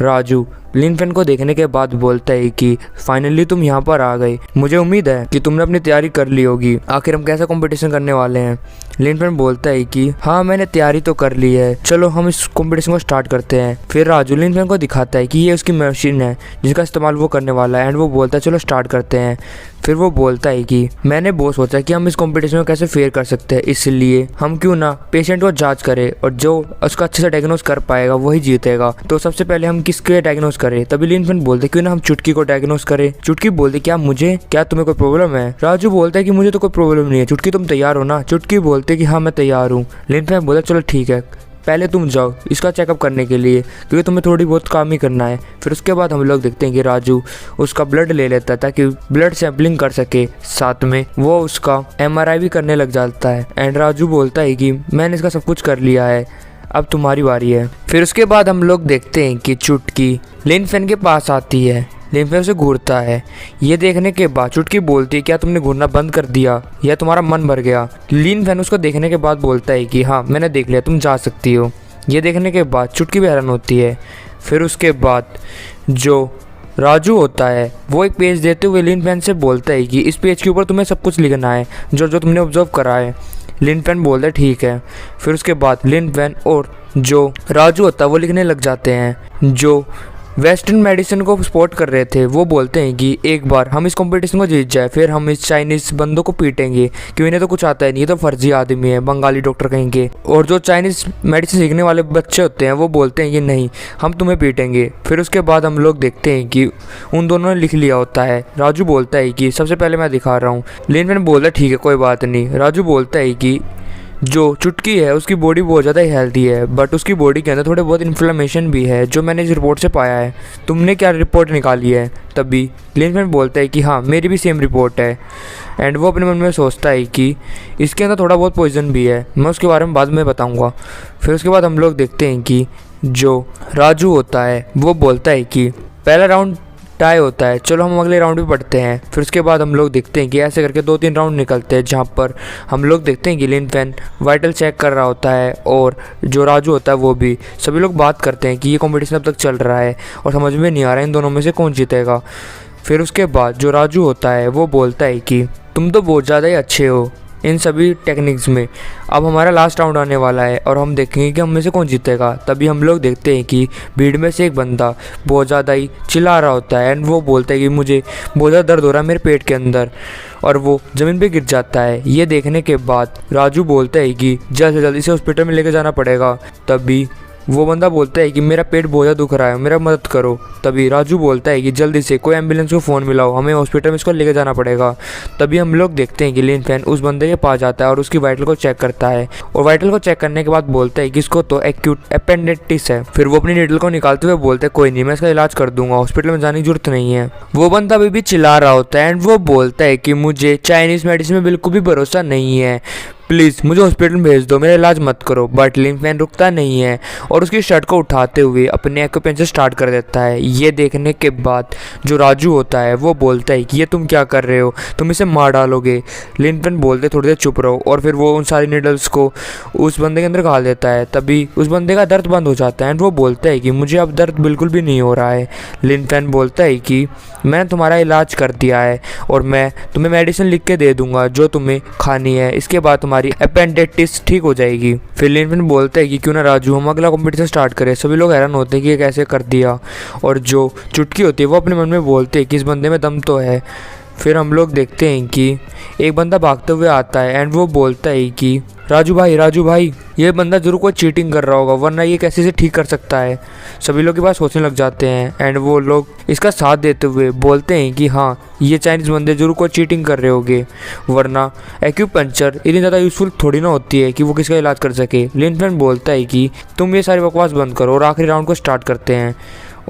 राजू लिन फैन को देखने के बाद बोलता है कि फाइनली तुम यहाँ पर आ गए, मुझे उम्मीद है कि तुमने अपनी तैयारी कर ली होगी, आखिर हम कैसा कंपटीशन करने वाले हैं। लिन फैन बोलता है कि हाँ मैंने तैयारी तो कर ली है, चलो हम इस कंपटीशन को स्टार्ट करते हैं। फिर राजू लिन फैन को दिखाता है कि ये उसकी मशीन है जिसका इस्तेमाल वो करने वाला है एंड वो बोलता है चलो स्टार्ट करते हैं। फिर वो बोलता है कि मैंने बहुत सोचा कि हम इस कंपटीशन को कैसे फेयर कर सकते हैं, इसलिए हम क्यों ना पेशेंट को जांच करें और जो उसका अच्छे से डायग्नोस कर पाएगा वही जीतेगा। तो सबसे पहले हम किसके डायग्नोस करें। तभी लिन फैन बोलते क्यों ना हम चुटकी को डायग्नोस करें। चुटकी बोलती क्या तुम्हें कोई प्रॉब्लम है। राजू बोलता है कि मुझे तो कोई प्रॉब्लम नहीं है। चुटकी तुम तैयार हो ना। चुटकी बोलते कि हाँ मैं तैयार हूँ। लिन फैन बोलता चलो ठीक है, पहले तुम जाओ इसका चेकअप करने के लिए क्योंकि तुम्हें थोड़ी बहुत काम ही करना है। फिर उसके बाद हम लोग देखते हैं कि राजू उसका ब्लड ले लेता है ताकि ब्लड सैंपलिंग कर सके, साथ में वो उसका MRI भी करने लग जाता है। एंड राजू बोलता है कि मैंने इसका सब कुछ कर लिया है, अब तुम्हारी बारी है। फिर उसके बाद हम लोग देखते हैं कि चुटकी लिन फैन के पास आती है। लिन फैन उसे घूरता है। ये देखने के बाद चुटकी बोलती है क्या तुमने घूरना बंद कर दिया या तुम्हारा मन भर गया। लिन फैन उसको देखने के बाद बोलता है कि हाँ मैंने देख लिया, तुम जा सकती हो। ये देखने के बाद चुटकी भी हैरान होती है। फिर उसके बाद जो राजू होता है वो एक पेज देते हुए लिन फैन से बोलता है कि इस पेज के ऊपर तुम्हें सब कुछ लिखना है जो जो तुमने ऑब्जर्व करा है। लिन फैन बोलता है ठीक है। फिर उसके बाद लिन फैन और जो राजू होता है वो लिखने लग जाते हैं। जो वेस्टर्न मेडिसिन को सपोर्ट कर रहे थे वो बोलते हैं कि एक बार हम इस कंपटीशन को जीत जाए फिर हम इस चाइनीज़ बंदों को पीटेंगे क्योंकि इन्हें तो कुछ आता है नहीं, ये तो फर्जी आदमी है, बंगाली डॉक्टर कहेंगे। और जो चाइनीज़ मेडिसिन सीखने वाले बच्चे होते हैं वो बोलते हैं कि नहीं हम तुम्हें पीटेंगे। फिर उसके बाद हम लोग देखते हैं कि उन दोनों ने लिख लिया होता है। राजू बोलता है कि सबसे पहले मैं दिखा रहा हूँ। लिन फैन बोलता है ठीक है कोई बात नहीं। राजू बोलता है कि जो चुटकी है उसकी बॉडी बहुत ज़्यादा हेल्दी है बट उसकी बॉडी के अंदर थोड़े बहुत इन्फ्लेमेशन भी है जो मैंने इस रिपोर्ट से पाया है, तुमने क्या रिपोर्ट निकाली है। तभी लिन फैन बोलता है कि हाँ मेरी भी सेम रिपोर्ट है। एंड वो अपने मन में सोचता है कि इसके अंदर थोड़ा बहुत पॉइजन भी है, मैं उसके बारे में बाद में बताऊँगा। फिर उसके बाद हम लोग देखते हैं कि जो राजू होता है वो बोलता है कि पहला राउंड टाई होता है, चलो हम अगले राउंड भी पढ़ते हैं। फिर उसके बाद हम लोग देखते हैं कि ऐसे करके 2-3 राउंड निकलते हैं जहाँ पर हम लोग देखते हैं कि लिन फैन वाइटल चेक कर रहा होता है और जो राजू होता है वो भी। सभी लोग बात करते हैं कि ये कंपटीशन अब तक चल रहा है और समझ में नहीं आ रहा है इन दोनों में से कौन जीतेगा। फिर उसके बाद जो राजू होता है वो बोलता है कि तुम तो बहुत ज़्यादा ही अच्छे हो, इन सभी टेक्निक्स में। अब हमारा लास्ट राउंड आने वाला है और हम देखेंगे कि हम में से कौन जीतेगा। तभी हम लोग देखते हैं कि भीड़ में से एक बंदा बहुत ज़्यादा ही चिल्ला रहा होता है एंड वो बोलता है कि मुझे बहुत ज़्यादा दर्द हो रहा है मेरे पेट के अंदर, और वो ज़मीन पे गिर जाता है। ये देखने के बाद राजू बोलता है कि जल्द से जल्द इसे हॉस्पिटल में लेके जाना पड़ेगा। तभी वो बंदा बोलता है कि मेरा पेट बहुत ज़्यादा दुख रहा है, मेरा मदद करो। तभी राजू बोलता है कि जल्दी से कोई एम्बुलेंस को फ़ोन मिलाओ, हमें हॉस्पिटल में इसको लेके जाना पड़ेगा। तभी हम लोग देखते हैं कि लिन फैन उस बंदे के पास जाता है और उसकी वाइटल को चेक करता है, और वाइटल को चेक करने के बाद बोलता है कि इसको तो एक्यूट अपेंडिटिस है। फिर वो अपनी नीडल को निकालते हुए बोलते हैं कोई नहीं, मैं इसका इलाज कर दूंगा, हॉस्पिटल में जाने की जरूरत नहीं है। वो बंदा अभी भी चिल्ला रहा होता है एंड वो बोलता है कि मुझे चाइनीज़ मेडिसिन में बिल्कुल भी भरोसा नहीं है, प्लीज़ मुझे हॉस्पिटल में भेज दो, मेरा इलाज मत करो। बट लिन फैन रुकता नहीं है और उसकी शर्ट को उठाते हुए अपने एक्यूपेंचर स्टार्ट कर देता है। ये देखने के बाद जो राजू होता है वो बोलता है कि ये तुम क्या कर रहे हो, तुम इसे मार डालोगे। लिन फैन बोलते थोड़ी देर चुप रहो, और फिर वो उन सारी नीडल्स को उस बंदे के अंदर डाल देता है। तभी उस बंदे का दर्द बंद हो जाता है एंड वो बोलता है कि मुझे अब दर्द बिल्कुल भी नहीं हो रहा है। लिन फैन बोलता है कि मैंने तुम्हारा इलाज कर दिया है और मैं तुम्हें मेडिसिन लिख के दे दूंगा जो तुम्हें खानी है, इसके बाद तुम्हारी अपेंडिटिस ठीक हो जाएगी। फिर लिन फैन बोलता है कि क्यों ना राजू हम अगला कंपटीशन स्टार्ट करें। सभी लोग हैरान होते हैं कि ये कैसे कर दिया, और जो चुटकी होती है वो अपने मन में बोलते हैं कि इस बंदे में दम तो है। फिर हम लोग देखते हैं कि एक बंदा भागते हुए आता है एंड वो बोलता है कि राजू भाई ये बंदा जरूर कोई चीटिंग कर रहा होगा, वरना ये कैसे से ठीक कर सकता है। सभी लोग के पास सोचने लग जाते हैं एंड वो लोग इसका साथ देते हुए बोलते हैं कि हाँ ये चाइनीज़ बंदे जरूर कोई चीटिंग कर रहे होंगे, वरना एक्यूपंक्चर इतनी ज़्यादा यूज़फुल थोड़ी ना होती है कि वो किसका इलाज कर सके। लिन फैन बोलता है कि तुम ये सारी बकवास बंद करो और आखिरी राउंड को स्टार्ट करते हैं।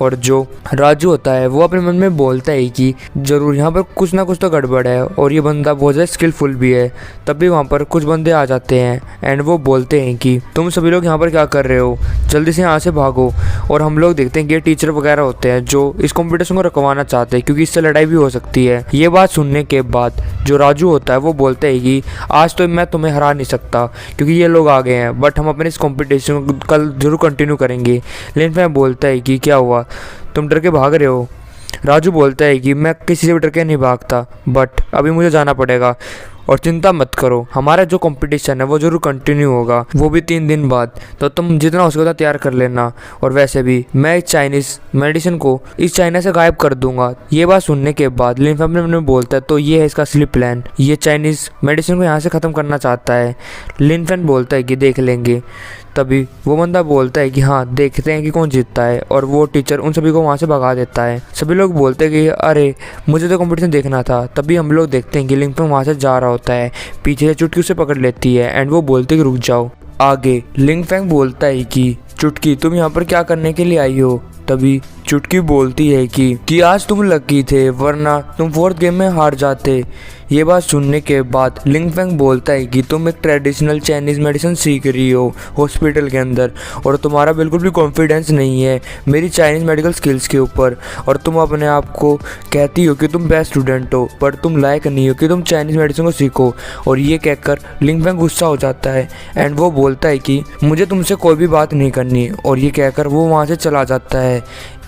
और जो राजू होता है वो अपने मन में बोलता है कि ज़रूर यहाँ पर कुछ ना कुछ तो गड़बड़ है और ये बंदा बहुत ज़्यादा स्किलफुल भी है। तभी वहाँ पर कुछ बंदे आ जाते हैं एंड वो बोलते हैं कि तुम सभी लोग यहाँ पर क्या कर रहे हो, जल्दी से यहाँ से भागो। और हम लोग देखते हैं कि ये टीचर वगैरह होते हैं जो इस कॉम्पिटिशन को रुकवाना चाहते हैं क्योंकि इससे लड़ाई भी हो सकती है। ये बात सुनने के बाद जो राजू होता है वो बोलता है कि आज तो मैं तुम्हें हरा नहीं सकता क्योंकि ये लोग आ गए हैं, बट हम अपने इस कॉम्पिटिशन को कल जरूर कंटिन्यू करेंगे। लिन फैन बोलता है कि क्या हुआ, तुम डर के भाग रहे हो। राजू बोलता है कि मैं किसी से भी डर के नहीं भागता, बट अभी मुझे जाना पड़ेगा और चिंता मत करो, हमारा जो कंपटीशन है वो जरूर कंटिन्यू होगा, वो भी 3 दिन बाद। तो तुम जितना हो सके उतना तैयार कर लेना, और वैसे भी मैं इस चाइनीज़ मेडिसिन को इस चाइना से गायब कर दूंगा। ये बात सुनने के बाद लिन फैन अपने बोलता है तो ये है इसका असली प्लान, ये चाइनीज़ मेडिसिन को यहाँ से ख़त्म करना चाहता है। लिन फैन बोलता है कि देख लेंगे। तभी वो बंदा बोलता है कि हाँ देखते हैं कि कौन जीतता है, और वो टीचर उन सभी को वहाँ से भगा देता है। सभी लोग बोलते हैं कि अरे मुझे तो कंपटीशन देखना था। तभी हम लोग देखते हैं कि लिन फैन वहाँ से जा रहा होता है, पीछे से चुटकी उसे पकड़ लेती है एंड वो बोलते कि रुक जाओ। आगे लिन फैन बोलता है कि चुटकी तुम यहाँ पर क्या करने के लिए आई हो। तभी चुटकी बोलती है कि आज तुम लकी थे, वरना तुम 4th गेम में हार जाते। ये बात सुनने के बाद लिन फैन बोलता है कि तुम एक ट्रेडिशनल चाइनीज़ मेडिसिन सीख रही हो हॉस्पिटल के अंदर, और तुम्हारा बिल्कुल भी कॉन्फिडेंस नहीं है मेरी चाइनीज़ मेडिकल स्किल्स के ऊपर, और तुम अपने आप को कहती हो कि तुम बेस्ट स्टूडेंट हो, पर तुम लायक नहीं हो कि तुम चाइनीज़ मेडिसिन को सीखो। और ये कहकर लिन फैन गुस्सा हो जाता है एंड वो बोलता है कि मुझे तुमसे कोई भी बात नहीं करनी, और ये कहकर वो वहाँ से चला जाता है।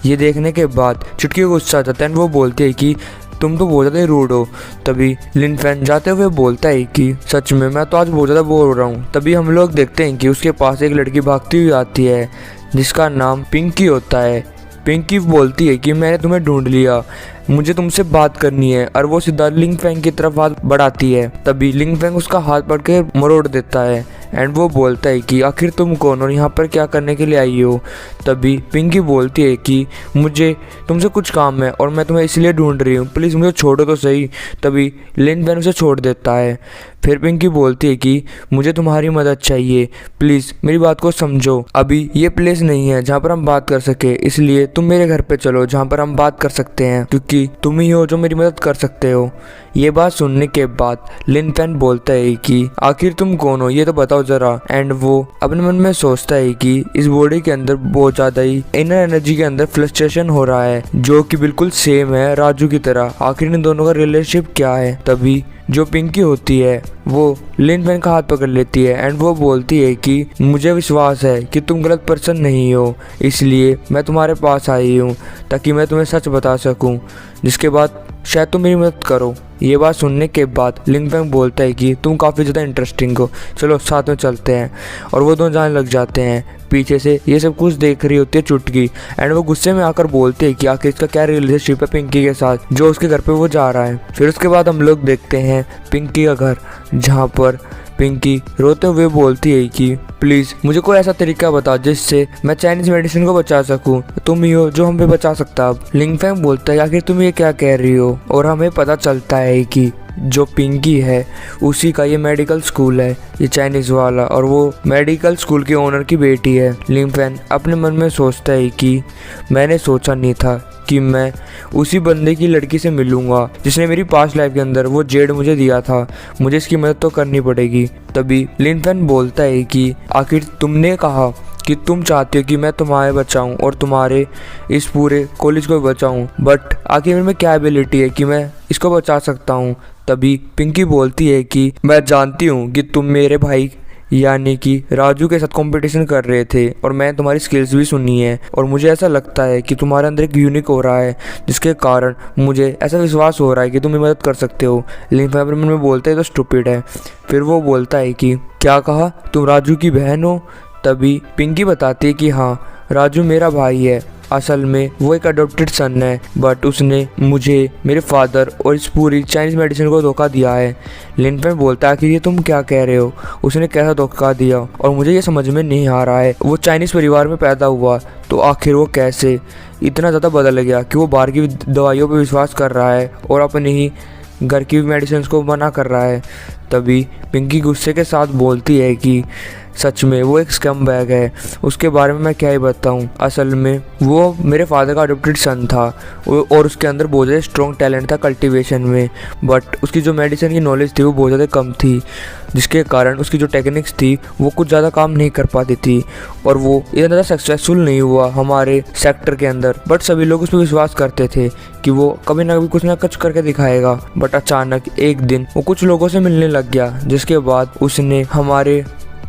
ये देखने के बाद चुटकी को गुस्सा आ जाता है एंड वो बोलती है कि तुम तो बहुत ज़्यादा रूड हो। तभी लिन फैन जाते हुए बोलता है कि सच में मैं तो आज बहुत ज़्यादा बोर हो रहा हूँ। तभी हम लोग देखते हैं कि उसके पास एक लड़की भागती हुई आती है जिसका नाम पिंकी होता है। पिंकी बोलती है कि मैंने तुम्हें ढूंढ लिया, मुझे तुमसे बात करनी है, और वो सीधा लिन फैन की तरफ हाथ बढ़ाती है। तभी लिन फैन उसका हाथ पकड़ के मरोड़ देता है एंड वो बोलता है कि आखिर तुम कौन और यहाँ पर क्या करने के लिए आई हो। तभी पिंकी बोलती है कि मुझे तुमसे कुछ काम है और मैं तुम्हें इसलिए ढूंढ रही हूँ, प्लीज़ मुझे छोड़ो तो सही। तभी लिन फैन उसे छोड़ देता है। फिर पिंकी बोलती है कि मुझे तुम्हारी मदद चाहिए, प्लीज़ मेरी बात को समझो, अभी ये प्लेस नहीं है जहाँ पर हम बात कर सके, इसलिए तुम मेरे घर पे चलो जहाँ पर हम बात कर सकते हैं, क्योंकि तुम ही हो जो मेरी मदद कर सकते हो। ये बात सुनने के बाद लिन फैन बोलता है कि आखिर तुम कौन हो ये तो बताओ जरा। एंड वो अपने मन में सोचता है कि इस बॉडी के अंदर बहुत ज़्यादा ही इनर एनर्जी के अंदर फ्लस्ट्रेशन हो रहा है जो कि बिल्कुल सेम है राजू की तरह। आखिर इन दोनों का रिलेशनशिप क्या है। तभी जो पिंकी होती है वो लिन फैन का हाथ पकड़ लेती है एंड वो बोलती है कि मुझे विश्वास है कि तुम गलत पर्सन नहीं हो, इसलिए मैं तुम्हारे पास आई हूँ ताकि मैं तुम्हें सच बता सकूँ। जिसके बाद शायद तुम मेरी मदद करो। ये बात सुनने के बाद लिंग फैंग बोलता है कि तुम काफ़ी ज़्यादा इंटरेस्टिंग हो, चलो साथ में चलते हैं। और वो दोनों जाने लग जाते हैं। पीछे से ये सब कुछ देख रही होती है चुटकी, एंड वो गुस्से में आकर बोलते हैं कि आखिर इसका क्या रिलेशनशिप है पिंकी के साथ जो उसके घर पे वो जा रहा है। फिर उसके बाद हम लोग देखते हैं पिंकी का घर, जहाँ पर पिंकी रोते हुए बोलती है कि प्लीज़ मुझे कोई ऐसा तरीका बताओ जिससे मैं चाइनीज़ मेडिसिन को बचा सकूं, तुम ही हो जो हम पे बचा सकता। अब लिंग फैंग बोलता है आखिर तुम ये क्या कह रही हो। और हमें पता चलता है कि जो पिंकी है उसी का ये मेडिकल स्कूल है, ये चाइनीज़ वाला, और वो मेडिकल स्कूल के ओनर की बेटी है। लिंग फैंग अपने मन में सोचता है कि मैंने सोचा नहीं था कि मैं उसी बंदे की लड़की से मिलूंगा जिसने मेरी पास्ट लाइफ के अंदर वो जेड मुझे दिया था, मुझे इसकी मदद तो करनी पड़ेगी। तभी लिन फैन बोलता है कि आखिर तुमने कहा कि तुम चाहते हो कि मैं तुम्हारे बचाऊं और तुम्हारे इस पूरे कॉलेज को बचाऊं, बट आखिर में क्या एबिलिटी है कि मैं इसको बचा सकता हूं। तभी पिंकी बोलती है कि मैं जानती हूं कि तुम मेरे भाई यानी कि राजू के साथ कंपटीशन कर रहे थे और मैं तुम्हारी स्किल्स भी सुनी है, और मुझे ऐसा लगता है कि तुम्हारे अंदर एक यूनिक हो रहा है जिसके कारण मुझे ऐसा विश्वास हो रहा है कि तुम मेरी मदद कर सकते हो। लेकिन फैमिली में बोलते हैं तो स्टूपिड है। फिर वो बोलता है कि क्या कहा, तुम राजू की बहन हो। तभी पिंकी बताती है कि हाँ, राजू मेरा भाई है, असल में वो एक अडॉप्टेड सन है, बट उसने मुझे, मेरे फादर और इस पूरी चाइनीज़ मेडिसिन को धोखा दिया है। लिन फैन बोलता है कि ये तुम क्या कह रहे हो, उसने कैसा धोखा दिया और मुझे ये समझ में नहीं आ रहा है। वो चाइनीज़ परिवार में पैदा हुआ तो आखिर वो कैसे इतना ज़्यादा बदल गया कि वो बाहर की दवाइयों पर विश्वास कर रहा है और अपने ही घर की मेडिसिन को मना कर रहा है। तभी पिंकी गुस्से के साथ बोलती है कि सच में वो एक स्कम बैग है, उसके बारे में मैं क्या ही बताऊं। असल में वो मेरे फादर का अडॉप्टेड सन था और उसके अंदर बहुत ज़्यादा स्ट्रॉन्ग टैलेंट था कल्टीवेशन में, बट उसकी जो मेडिसिन की नॉलेज थी वो बहुत ज़्यादा कम थी, जिसके कारण उसकी जो टेक्निक्स थी वो कुछ ज़्यादा काम नहीं कर पाती थी और वो इतना ज़्यादा सक्सेसफुल नहीं हुआ हमारे सेक्टर के अंदर। बट सभी लोग उस पर विश्वास करते थे कि वो कभी ना कभी कुछ ना कुछ करके दिखाएगा। बट अचानक एक दिन वो कुछ लोगों से मिलने लग गया, जिसके बाद उसने हमारे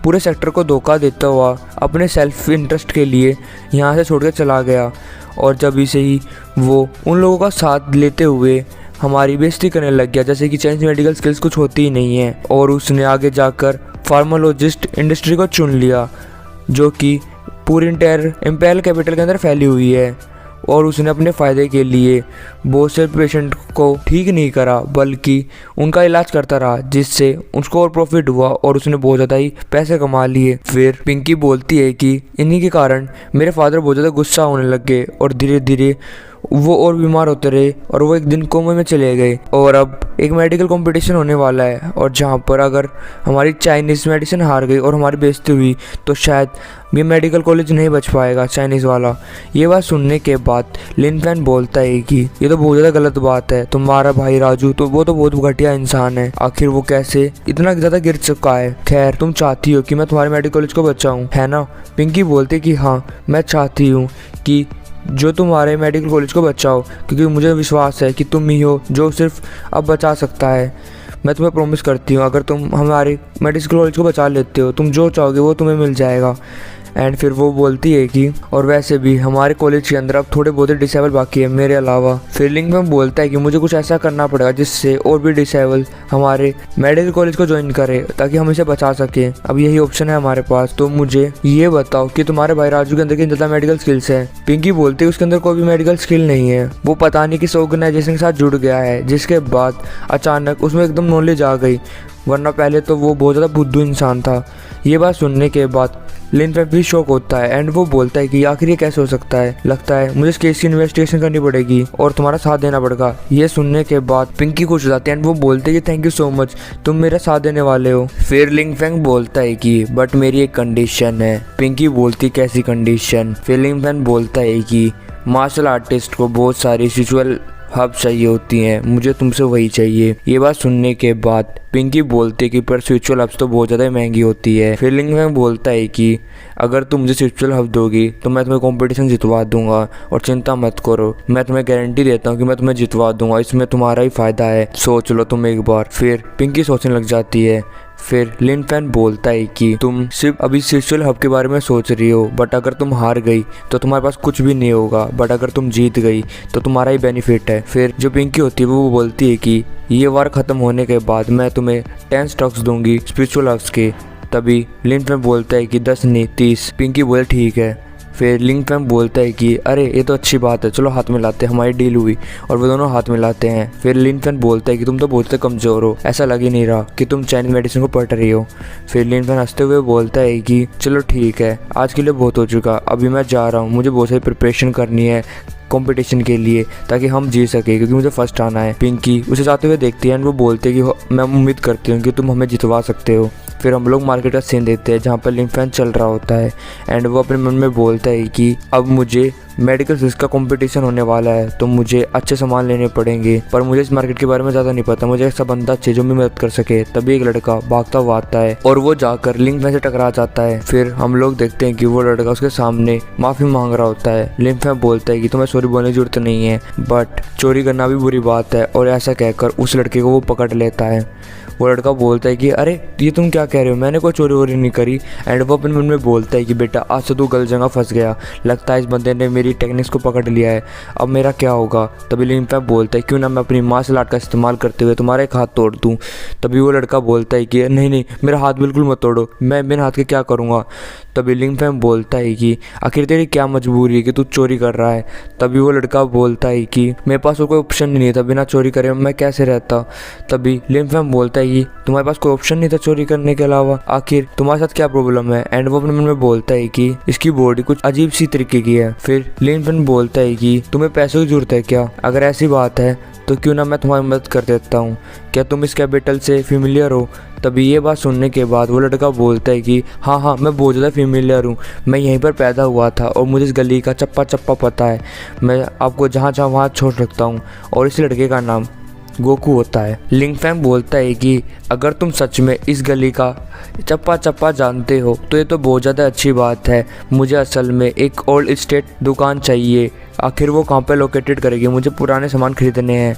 पूरे सेक्टर को धोखा देता हुआ अपने सेल्फ इंटरेस्ट के लिए यहाँ से छोड़ कर चला गया। और जब से ही वो उन लोगों का साथ लेते हुए हमारी बेइज्जती करने लग गया, जैसे कि चाइनीज़ मेडिकल स्किल्स कुछ होती ही नहीं है। और उसने आगे जाकर फार्माकोलॉजिस्ट इंडस्ट्री को चुन लिया, जो कि पूरी इंपेरियल कैपिटल के अंदर फैली हुई है। और उसने अपने फ़ायदे के लिए बहुत से पेशेंट को ठीक नहीं करा, बल्कि उनका इलाज करता रहा, जिससे उसको और प्रॉफिट हुआ और उसने बहुत ज़्यादा ही पैसे कमा लिए। फिर पिंकी बोलती है कि इन्हीं के कारण मेरे फादर बहुत ज़्यादा गुस्सा होने लग गए और धीरे धीरे वो और बीमार होते रहे और वो एक दिन कोमे में चले गए। और अब एक मेडिकल कंपटीशन होने वाला है, और जहाँ पर अगर हमारी चाइनीज़ मेडिसिन हार गई और हमारी बेइज्जती हुई तो शायद ये मेडिकल कॉलेज नहीं बच पाएगा चाइनीज़ वाला। ये बात सुनने के बाद लिन फैन बोलता है कि ये तो बहुत ज़्यादा गलत बात है, तुम्हारा भाई राजू तो वो तो बहुत घटिया इंसान है, आखिर वो कैसे इतना ज़्यादा गिर चुका है। खैर, तुम चाहती हो कि मैं तुम्हारे मेडिकल कॉलेज को बचाऊँ, है ना। पिंकी बोलती कि हाँ, मैं चाहती हूँ कि जो तुम्हारे मेडिकल कॉलेज को बचाओ, क्योंकि मुझे विश्वास है कि तुम ही हो जो सिर्फ अब बचा सकता है। मैं तुम्हें प्रॉमिस करती हूँ, अगर तुम हमारे मेडिकल कॉलेज को बचा लेते हो, तुम जो चाहोगे वो तुम्हें मिल जाएगा। एंड फिर वो बोलती है कि और वैसे भी हमारे कॉलेज के अंदर अब थोड़े बहुत डिसेबल बाकी है मेरे अलावा। फिर लिंग में बोलता है कि मुझे कुछ ऐसा करना पड़ेगा जिससे और भी डिसेबल हमारे मेडिकल कॉलेज को ज्वाइन करे, ताकि हम इसे बचा सकें। अब यही ऑप्शन है हमारे पास, तो मुझे ये बताओ कि तुम्हारे भाई राजू के अंदर कितनी ज़्यादा मेडिकल स्किल्स है। पिंकी बोलती है उसके अंदर कोई भी मेडिकल स्किल नहीं है, वो पता नहीं किस ऑर्गेनाइजेशन के साथ जुड़ गया है, जिसके बाद अचानक उसमें एकदम नॉलेज आ गई, वरना पहले तो वो बहुत ज़्यादा बुद्धू इंसान था। ये बात सुनने के बाद लिन फैन भी शौक होता है एंड वो बोलता है कि आखिर ये कैसे हो सकता है, लगता है मुझे इस केस की इन्वेस्टिगेशन करनी पड़ेगी और तुम्हारा साथ देना पड़ेगा। ये सुनने के बाद पिंकी खुश हो जाती है एंड वो बोलते हैं कि थैंक यू सो मच, तुम मेरा साथ देने वाले हो। फिर लिंग फैंग बोलता है कि बट मेरी एक कंडीशन है। पिंकी बोलती कैसी कंडीशन। फिर लिंग फैंग बोलता है कि मार्शल आर्टिस्ट को बहुत सारी सिचुअल हब चाहिए होती हैं, मुझे तुमसे वही चाहिए। ये बात सुनने के बाद पिंकी बोलती है कि पर स्पिरिचुअल हब्स तो बहुत ज़्यादा महंगी होती है। फिर लिंग फैंग बोलता है कि अगर तुम मुझे स्पिरिचुअल हब दोगी तो मैं तुम्हें कंपटीशन जितवा दूंगा, और चिंता मत करो, मैं तुम्हें गारंटी देता हूँ कि मैं तुम्हें जितवा दूंगा, इसमें तुम्हारा ही फ़ायदा है, सोच लो तुम एक बार। फिर पिंकी सोचने लग जाती है, फिर लिन फैन बोलता है कि तुम सिर्फ अभी स्पिरिचुअल हब के बारे में सोच रही हो, बट अगर तुम हार गई तो तुम्हारे पास कुछ भी नहीं होगा, बट अगर तुम जीत गई तो तुम्हारा ही बेनिफिट है। फिर जो पिंकी होती है वो बोलती है कि ये वार ख़त्म होने के बाद मैं तुम्हें 10 स्टॉक्स दूंगी स्पिरिचुअल हब्स के। तभी लिन फैन बोलता है कि 10 नहीं 30। पिंकी बोले ठीक है। फिर लिन फैन बोलता है कि अरे ये तो अच्छी बात है, चलो हाथ मिलाते हैं, हमारी डील हुई। और वो दोनों हाथ मिलाते हैं। फिर लिन फैन बोलता है कि तुम तो बहुत कमज़ोर हो, ऐसा लग ही नहीं रहा कि तुम चाइनीज मेडिसिन को पढ़ रही हो। फिर लिन फैन हंसते हुए बोलता है कि चलो ठीक है, आज के लिए बहुत हो चुका, अभी मैं जा रहा हूँ, मुझे बहुत सारी प्रिपरेशन करनी है कंपटीशन के लिए ताकि हम जीत सके, क्योंकि मुझे फर्स्ट आना है। पिंकी उसे जाते हुए देखती है एंड वो बोलते हैं कि मैं उम्मीद करती हूँ कि तुम हमें जितवा सकते हो। फिर हम लोग मार्केट का सीन देखते हैं जहाँ पर लिन फैन चल रहा होता है एंड वो अपने मन में बोलता है कि अब मुझे मेडिकल फिजिक्स का कंपटीशन होने वाला है तो मुझे अच्छे सामान लेने पड़ेंगे, पर मुझे इस मार्केट के बारे में ज़्यादा नहीं पता, मुझे ऐसा बंदा चाहिए जो मेरी मदद कर सके। तभी एक लड़का भागता हुआ आता है और वो जाकर लिन फैन से टकरा जाता है। फिर हम लोग देखते हैं कि वो लड़का उसके सामने माफ़ी मांग रहा होता है। लिन फैन बोलता है कि तुम्हें सॉरी बोलने की जरूरत नहीं है, बट चोरी करना भी बुरी बात है, और ऐसा कहकर उस लड़के को वो पकड़ लेता है। वो लड़का बोलता है कि अरे ये तुम क्या कह रहे हो, मैंने कोई चोरी वोरी नहीं करी। एंड वो अपने मन में बोलता है कि बेटा आज से तू गलत जगह फंस गया, लगता है इस बंदे ने मेरी टेक्निक्स को पकड़ लिया है, अब मेरा क्या होगा। तभी लिन फैन बोलता है क्यों ना मैं अपनी मार्शल आर्ट का इस्तेमाल करते हुए तुम्हारा एक हाथ तोड़ दूँ। तभी वो लड़का बोलता है कि नहीं नहीं, मेरा हाथ बिल्कुल मत तोड़ो, मैं बिना हाथ के क्या करूँगा। तभी लिन फैन बोलता है कि आखिर तेरी क्या मजबूरी है कि तू चोरी कर रहा है। तभी वो लड़का बोलता है कि मेरे पास कोई ऑप्शन नहीं था, बिना चोरी करे मैं कैसे रहता। तभी लिन फैन बोलता है कि तुम्हारे पास कोई ऑप्शन नहीं था चोरी करने के अलावा, आखिर तुम्हारे साथ क्या प्रॉब्लम है। एंड वो अपने मन में बोलता है कि इसकी बॉडी कुछ अजीब सी तरीके की है। फिर लिन फैन बोलता है कि तुम्हें पैसों की जरूरत है क्या, अगर ऐसी बात है तो क्यों ना मैं तुम्हारी मदद कर देता हूँ, क्या तुम इस कैपिटल से फेमिलियर हो। तभी ये बात सुनने के बाद वो लड़का बोलता है कि हाँ मैं बहुत ज़्यादा फेमिलियर हूँ, मैं यहीं पर पैदा हुआ था और मुझे इस गली का चप्पा चप्पा पता है, मैं आपको जहाँ जहाँ वहाँ छोड़ सकता हूँ। और इस लड़के का नाम गोकू होता है। लिन फैन बोलता है कि अगर तुम सच में इस गली का चप्पा चप्पा जानते हो तो ये तो बहुत ज़्यादा अच्छी बात है, मुझे असल में एक ओल्ड स्टेट दुकान चाहिए, आखिर वो कहाँ पे लोकेटेड करेगी, मुझे पुराने सामान खरीदने हैं।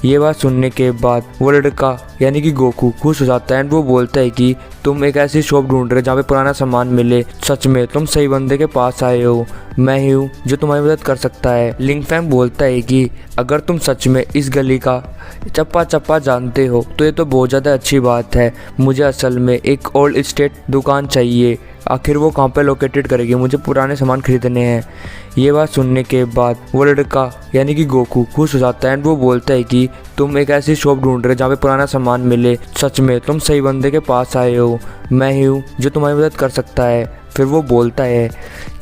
ये बात सुनने के बाद वो लड़का यानी कि गोकू खुश हो जाता है एंड वो बोलता है कि तुम एक ऐसी शॉप ढूंढ रहे जहाँ पे पुराना सामान मिले, सच में तुम सही बंदे के पास आए हो, मैं ही हूँ जो तुम्हारी मदद कर सकता है। लिन फैन बोलता है कि अगर तुम सच में इस गली का चप्पा चप्पा जानते हो तो ये तो बहुत ज़्यादा अच्छी बात है, मुझे असल में एक ओल्ड स्टेट दुकान चाहिए, आखिर वो कहाँ पे लोकेटेड करेगी, मुझे पुराने सामान खरीदने हैं। ये बात सुनने के बाद वो लड़का यानी कि गोकू खुश हो जाता है एंड वो बोलता है कि तुम एक ऐसी शॉप ढूंढ रहे जहाँ पे पुराना सामान मिले, सच में तुम सही बंदे के पास आए हो, मैं ही हूँ जो तुम्हारी मदद कर सकता है। फिर वो बोलता है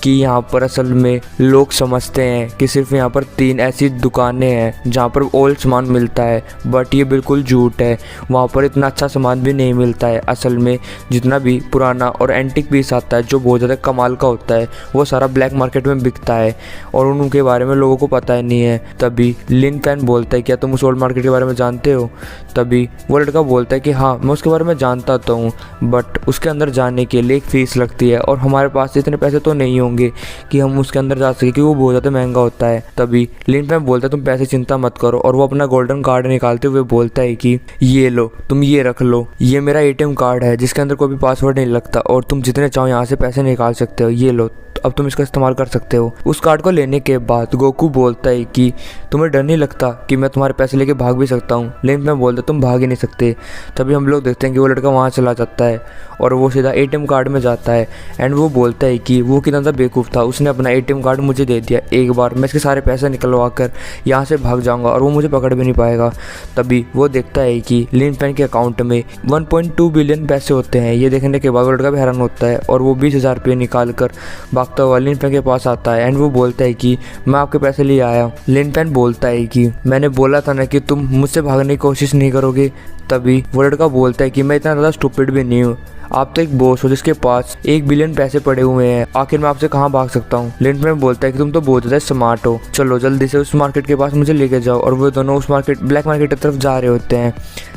कि यहाँ पर असल में लोग समझते हैं कि सिर्फ यहाँ पर 3 ऐसी दुकानें हैं जहाँ पर ओल्ड सामान मिलता है, बट ये बिल्कुल झूठ है, वहाँ पर इतना अच्छा सामान भी नहीं मिलता है। असल में जितना भी पुराना और एंटिक पीस आता है जो बहुत ज़्यादा कमाल का होता है वो सारा ब्लैक मार्केट में बिकता है और उनके बारे में लोगों को पता ही नहीं है। तभी लिन फैन बोलता है क्या तुम उस ओल्ड मार्केट के बारे में जानते हो। तभी वो लड़का बोलता है कि हाँ मैं उसके बारे में जानता तो हूँ, बट उसके अंदर जाने के लिए एक फ़ीस लगती है और हमारे पास इतने पैसे तो नहीं होंगे कि हम उसके अंदर जा सके, क्योंकि वो बहुत ज़्यादा महंगा होता है। तभी लिन फैन बोलता है तुम पैसे चिंता मत करो, और वो अपना गोल्डन कार्ड निकालते हुए बोलता है कि ये लो, तुम ये रख लो, ये मेरा ATM कार्ड है जिसके अंदर कोई भी पासवर्ड नहीं लगता और तुम जितने चाहो यहाँ से पैसे निकाल सकते हो, ये लो, अब तुम इसका इस्तेमाल कर सकते हो। उस कार्ड को लेने के बाद गोकू बोलता है कि तुम्हें डर नहीं लगता कि मैं तुम्हारे पैसे लेके भाग भी सकता हूँ। लिन फैन बोलता है तुम भाग ही नहीं सकते। तभी हम लोग देखते हैं कि वो लड़का वहाँ चला जाता है और वो सीधा ATM कार्ड में जाता है एंड वो बोलता है कि वो कितना ज़्यादा बेवकूफ़ था, उसने अपना ATM कार्ड मुझे दे दिया, एक बार मैं इसके सारे पैसे निकलवा कर यहाँ से भाग जाऊँगा और वो मुझे पकड़ भी नहीं पाएगा। तभी वो देखता है कि लिन फैन के अकाउंट में 1.2 बिलियन पैसे होते हैं। ये देखने के बाद वो लड़का भी हैरान होता है और वो 20,000 रुपये निकाल कर भागता हुआ लिन फैन के पास आता है एंड वो बोलता है कि मैं आपके पैसे लिए आया हूँ। लिन फैन बोलता है कि मैंने बोला था ना कि तुम मुझसे भागने की कोशिश नहीं करोगे। तभी वो लड़का बोलता है कि मैं इतना ज़्यादा स्टूपिड भी नहीं हूँ, आप तो एक बॉस हो जिसके पास 1 बिलियन पैसे पड़े हुए हैं, आखिर मैं आपसे कहाँ भाग सकता हूँ। लिन फैन बोलता है कि तुम तो बहुत ज़्यादा स्मार्ट हो, चलो जल्दी से उस मार्केट के पास मुझे लेके जाओ। और वो दोनों उस मार्केट ब्लैक मार्केट की तरफ जा रहे होते हैं।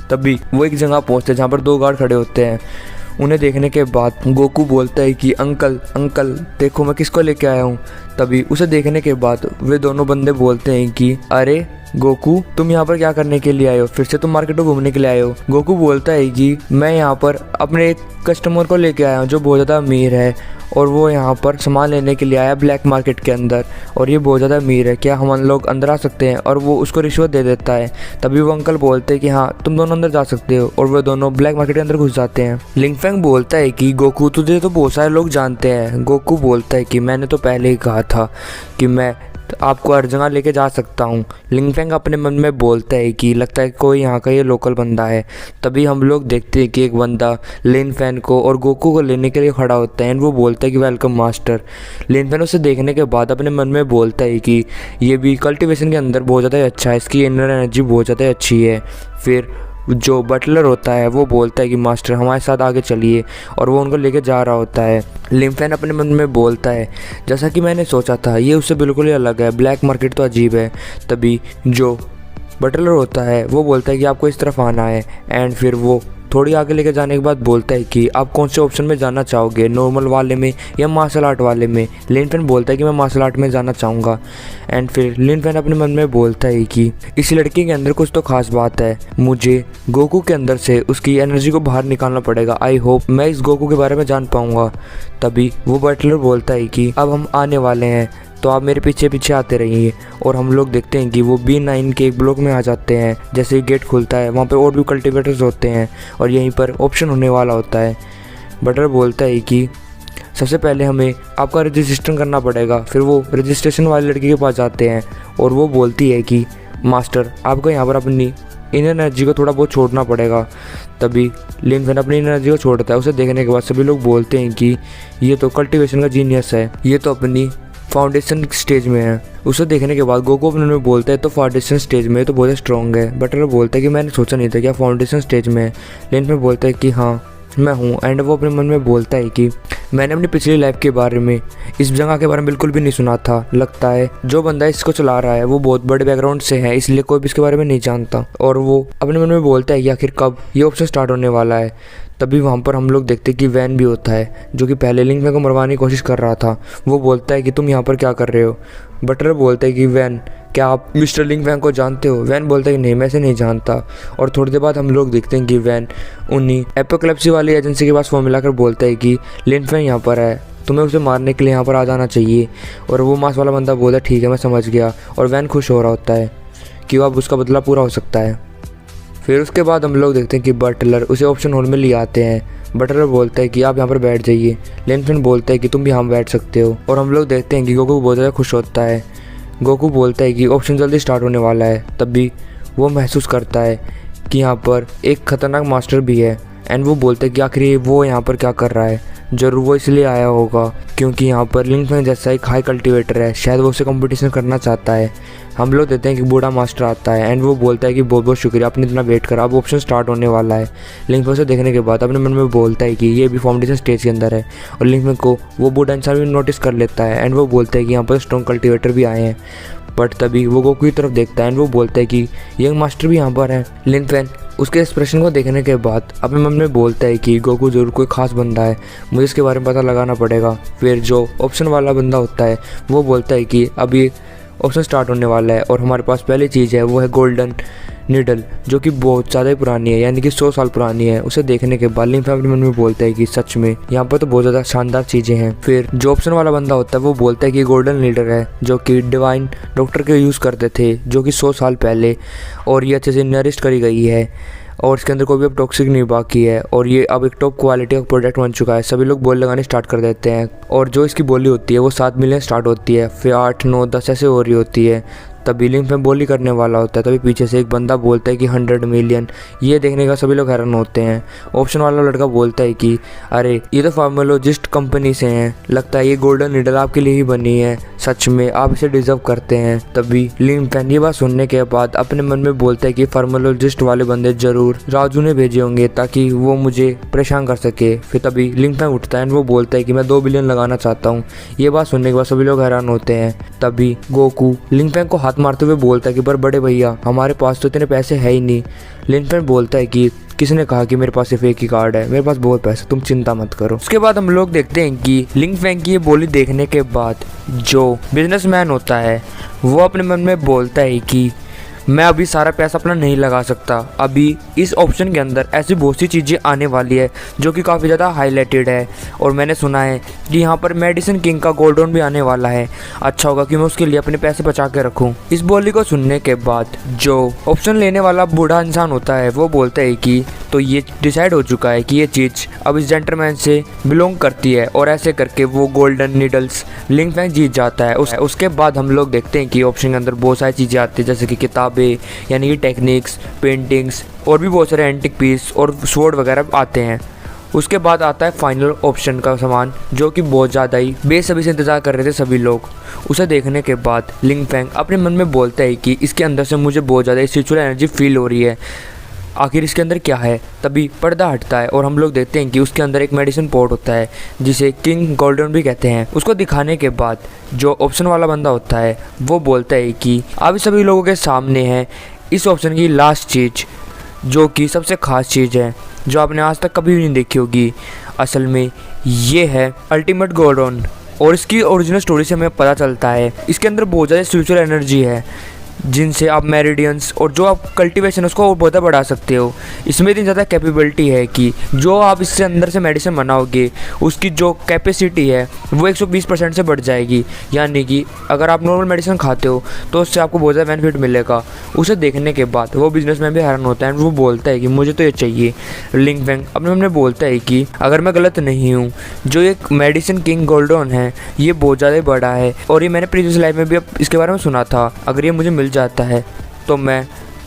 तभी वो एक जगह पहुँचते हैं जहाँ पर 2 गार्ड खड़े होते हैं। उन्हें देखने के बाद गोकू बोलता है कि अंकल अंकल देखो मैं किसको लेके आया हूँ। तभी उसे देखने के बाद वे दोनों बंदे बोलते हैं कि अरे गोकू तुम यहाँ पर क्या करने के लिए आए हो? फिर से तुम मार्केट में घूमने के लिए आए हो? गोकू बोलता है कि मैं यहाँ पर अपने एक कस्टमर को लेके आया हूँ जो बहुत ज़्यादा अमीर है और वो यहाँ पर सामान लेने के लिए आया ब्लैक मार्केट के अंदर, और ये बहुत ज़्यादा अमीर है, क्या हम लोग अंदर आ सकते हैं? और वो उसको रिश्वत दे देता है। तभी वो अंकल बोलते हैं कि हाँ तुम दोनों अंदर जा सकते हो, और वो दोनों ब्लैक मार्केट के अंदर घुस जाते हैं। लिंगफेंग बोलता है कि गोकू तुझे तो बहुत सारे लोग जानते हैं। गोकू बोलता है कि मैंने तो पहले ही कहा था कि मैं आपको हर जगह लेके जा सकता हूँ। लिंगफेंग अपने मन में बोलता है कि लगता है कोई यहाँ का ये लोकल बंदा है। तभी हम लोग देखते हैं कि एक बंदा लिनफेन को और गोकू को लेने के लिए खड़ा होता है। वो बोलता है कि वेलकम मास्टर। लिनफेन उसे देखने के बाद अपने मन में बोलता है कि ये भी कल्टीवेशन के अंदर बहुत ज़्यादा अच्छा है, इसकी इनर एनर्जी बहुत ज़्यादा अच्छी है। फिर जो बटलर होता है वो बोलता है कि मास्टर हमारे साथ आगे चलिए, और वो उनको लेके जा रहा होता है। लिंफेन अपने मन में बोलता है जैसा कि मैंने सोचा था, ये उससे बिल्कुल ही अलग है, ब्लैक मार्केट तो अजीब है। तभी जो बटलर होता है वो बोलता है कि आपको इस तरफ आना है, एंड फिर वो थोड़ी आगे लेके जाने के बाद बोलता है कि आप कौन से ऑप्शन में जाना चाहोगे, नॉर्मल वाले में या मार्शल आर्ट वाले में? लिनफेन बोलता है कि मैं मार्शल आर्ट में जाना चाहूँगा। एंड फिर लिनफेन अपने मन में बोलता है कि इस लड़की के अंदर कुछ तो खास बात है, मुझे गोकू के अंदर से उसकी एनर्जी को बाहर निकालना पड़ेगा। आई होप मैं इस गोकू के बारे में जान पाऊँगा। तभी वो बटलर बोलता है कि अब हम आने वाले हैं, तो आप मेरे पीछे पीछे आते रहिए। और हम लोग देखते हैं कि वो B9 के एक ब्लॉक में आ जाते हैं। जैसे ही गेट खुलता है वहाँ पे और भी कल्टीवेटर्स होते हैं, और यहीं पर ऑप्शन होने वाला होता है। बटर बोलता है कि सबसे पहले हमें आपका रजिस्ट्रेशन करना पड़ेगा। फिर वो रजिस्ट्रेशन वाली लड़की के पास जाते हैं, और वो बोलती है कि मास्टर आपको यहाँ पर अपनी इनर एनर्जी को थोड़ा बहुत छोड़ना पड़ेगा। तभी लिनफेन अपनी एनर्जी को छोड़ता है। उसे देखने के बाद सभी लोग बोलते हैं कि ये तो कल्टीवेशन का जीनियस है, ये तो अपनी फाउंडेशन स्टेज में है। उसे देखने के बाद गोकू अपने में बोलता है तो फाउंडेशन स्टेज में तो बहुत स्ट्रॉन्ग है। बटलर बोलता है कि मैंने सोचा नहीं था कि आप फाउंडेशन स्टेज में है। लिनफेन बोलता है कि हाँ मैं हूँ। एंड वो अपने मन में बोलता है कि मैंने अपनी पिछली लाइफ के बारे में, इस जगह के बारे में बिल्कुल भी नहीं सुना था। लगता है जो बंदा इसको चला रहा है वो बहुत बड़े बैकग्राउंड से है, इसलिए कोई भी इसके बारे में नहीं जानता। और वो अपने मन में बोलता है कि आखिर कब ये ऑप्शन स्टार्ट होने वाला है। तभी वहाँ पर हम लोग देखते हैं कि वैन भी होता है, जो कि पहले लिंकफेंग को मरवाने की कोशिश कर रहा था। वो बोलता है कि तुम यहाँ पर क्या कर रहे हो? बटलर बोलता है कि वैन क्या आप मिस्टर लिंकफेंग को जानते हो? वैन बोलता है कि नहीं मैं इसे नहीं जानता। और थोड़ी देर बाद हम लोग देखते हैं कि वैन उन्हीं एपोकलिप्सी वाली एजेंसी के पास फ़ोन मिलाकर बोलता है कि लिंकफेंग यहाँ पर है, तुम्हें उसे मारने के लिए यहाँ पर आ जाना चाहिए। और वो मांस वाला बंदा बोलता है ठीक है मैं समझ गया। और वैन खुश हो रहा होता है कि अब उसका बदला पूरा हो सकता है। फिर उसके बाद हम लोग देखते हैं कि बटलर उसे ऑप्शन हॉल में ले आते हैं। बटलर बोलता है कि आप यहाँ पर बैठ जाइए। लिनफेन बोलता है कि तुम भी यहाँ बैठ सकते हो। और हम लोग देखते हैं कि गोकू बहुत ज़्यादा खुश होता है। गोकू बोलता है कि ऑप्शन जल्दी स्टार्ट होने वाला है। तब भी वो महसूस करता है कि यहाँ पर एक खतरनाक मास्टर भी है। एंड वो बोलता है कि आखिर वो यहाँ पर क्या कर रहा है? जरूर वो इसलिए आया होगा क्योंकि यहाँ पर लिंकफेंग जैसा एक हाई कल्टीवेटर है, शायद वो उससे कंपटीशन करना चाहता है। हम लोग देते हैं कि बूढ़ा मास्टर आता है एंड वो बोलता है कि बहुत बहुत शुक्रिया आपने इतना वेट करा, अब ऑप्शन स्टार्ट होने वाला है। लिंकफेंग से देखने के बाद अपने मन में बोलता है कि ये भी फाउंडेशन स्टेज के अंदर है। और लिंकफेंग को वो बूढ़ा इंसान भी नोटिस कर लेता है एंड वो बोलता है कि यहाँ पर स्ट्रॉन्ग कल्टीवेटर भी आए हैं। बट तभी वो गोकू की तरफ देखता है एंड वो बोलता है कि यंग मास्टर भी यहाँ पर है। लिनफेन उसके एक्सप्रेशन को देखने के बाद अपने मन में बोलता है कि गोकू जरूर कोई खास बंदा है, मुझे इसके बारे में पता लगाना पड़ेगा। फिर जो ऑप्शन वाला बंदा होता है वो बोलता है कि अब ये ऑप्शन स्टार्ट होने वाला है और हमारे पास पहली चीज़ है वो है गोल्डन नीडल, जो कि बहुत ज़्यादा ही पुरानी है, यानी कि 100 साल पुरानी है। उसे देखने के बाद लिनफेन अपने मन में बोलता है कि सच में यहाँ पर तो बहुत ज़्यादा शानदार चीज़ें हैं। फिर जो ऑप्शन वाला बंदा होता है वो बोलता है कि गोल्डन नीडल है जो कि डिवाइन डॉक्टर के यूज़ करते थे, जो कि 100 साल पहले, और ये अच्छे से नरिस्ट करी गई है और इसके अंदर कोई भी अब टॉक्सिक नहीं बाकी है और ये अब एक टॉप क्वालिटी का प्रोडक्ट बन चुका है। सभी लोग बोल लगाने स्टार्ट कर देते हैं और जो इसकी बोली होती है वो 7 मिलियन स्टार्ट होती है, फिर 8, 9, 10 ऐसे हो रही होती है। तभी लिनफेन बोली करने वाला होता है, तभी पीछे से एक बंदा बोलता है कि 100 मिलियन। ये देखने का सभी लोग हैरान होते हैं। ऑप्शन वाला लड़का बोलता है कि अरे ये तो फार्माकोलॉजिस्ट कंपनी से हैं, लगता है ये गोल्डन नीडल आपके लिए ही बनी है, सच में आप इसे डिजर्व करते हैं। तभी लिनफेन ये बात सुनने के बाद अपने मन में बोलता है कि फार्माकोलॉजिस्ट वाले बंदे जरूर राजू ने भेजे होंगे ताकि वो मुझे परेशान कर सके। फिर तभी लिनफेन उठता है और वो बोलता है कि मैं 2 बिलियन लगाना चाहता हूँ। ये बात सुनने के बाद सभी लोग हैरान होते हैं। तभी गोकू लिनफेन को हाथ मारते हुए बोलता है कि पर बड़े भैया हमारे पास तो इतने पैसे है ही नहीं। लिनफेन बोलता है कि किसने कहा कि मेरे पास सिर्फ एक ही कार्ड है, मेरे पास बहुत पैसे, तुम चिंता मत करो। उसके बाद हम लोग देखते हैं कि लिनफेन की ये बोली देखने के बाद जो बिजनेसमैन होता है वो अपने मन में बोलता है कि मैं अभी सारा पैसा अपना नहीं लगा सकता। अभी इस ऑप्शन के अंदर ऐसी बहुत सी चीज़ें आने वाली है जो कि काफ़ी ज़्यादा हाईलाइटेड है, और मैंने सुना है कि यहाँ पर मेडिसिन किंग का गोल्ड लोन भी आने वाला है। अच्छा होगा कि मैं उसके लिए अपने पैसे बचा के रखूँ। इस बोली को सुनने के बाद जो ऑप्शन लेने वाला बूढ़ा इंसान होता है वो बोलता है कि तो ये डिसाइड हो चुका है कि ये चीज़ अब इस जेंटलमैन से बिलोंग करती है, और ऐसे करके वो गोल्डन नीडल्स लिंग फेंग जीत जाता है। उसके बाद हम लोग देखते हैं कि ऑप्शन के अंदर बहुत सारी चीज़ें आती है, जैसे कि किताबें यानी कि टेक्निक्स, पेंटिंग्स और भी बहुत सारे एंटिक पीस और स्वॉर्ड वगैरह आते हैं। उसके बाद आता है फाइनल ऑप्शन का सामान, जो कि बहुत ज़्यादा ही बेसब्री से इंतज़ार कर रहे थे सभी लोग। उसे देखने के बाद लिंग फेंग अपने मन में बोलता है कि इसके अंदर से मुझे बहुत ज़्यादा स्पिरिचुअल एनर्जी फील हो रही है, आखिर इसके अंदर क्या है। तभी पर्दा हटता है और हम लोग देखते हैं कि उसके अंदर एक मेडिसिन पॉट होता है जिसे किंग गोल्डन भी कहते हैं। उसको दिखाने के बाद जो ऑप्शन वाला बंदा होता है वो बोलता है कि आप सभी लोगों के सामने है इस ऑप्शन की लास्ट चीज़, जो कि सबसे ख़ास चीज़ है जो आपने आज तक कभी भी नहीं देखी होगी। असल में ये है अल्टीमेट गोल्डन, और इसकी ओरिजिनल स्टोरी से हमें पता चलता है इसके अंदर बहुत ज़्यादा स्पिरिचुअल एनर्जी है, जिनसे आप मेरिडियंस और जो आप कल्टीवेशन उसको और बहुत बढ़ा सकते हो। इसमें इतनी ज़्यादा कैपेबिलिटी है कि जो आप इससे अंदर से मेडिसिन बनाओगे उसकी जो कैपेसिटी है वो 120% से बढ़ जाएगी। यानी कि अगर आप नॉर्मल मेडिसिन खाते हो तो उससे आपको बहुत ज़्यादा बेनिफिट मिलेगा। उसे देखने के बाद वो बिजनेसमैन भी हैरान होता है, वो बोलता है कि मुझे तो ये चाहिए। लिंग फेंग अपने मन में बोलता है कि अगर मैं गलत नहीं हूँ, जो एक मेडिसिन किंग गोल्डन है ये बहुत ज़्यादा बड़ा है, और ये मैंने प्रीवियस लाइफ में भी इसके बारे में सुना था। अगर ये मुझे मिल जाता है तो मैं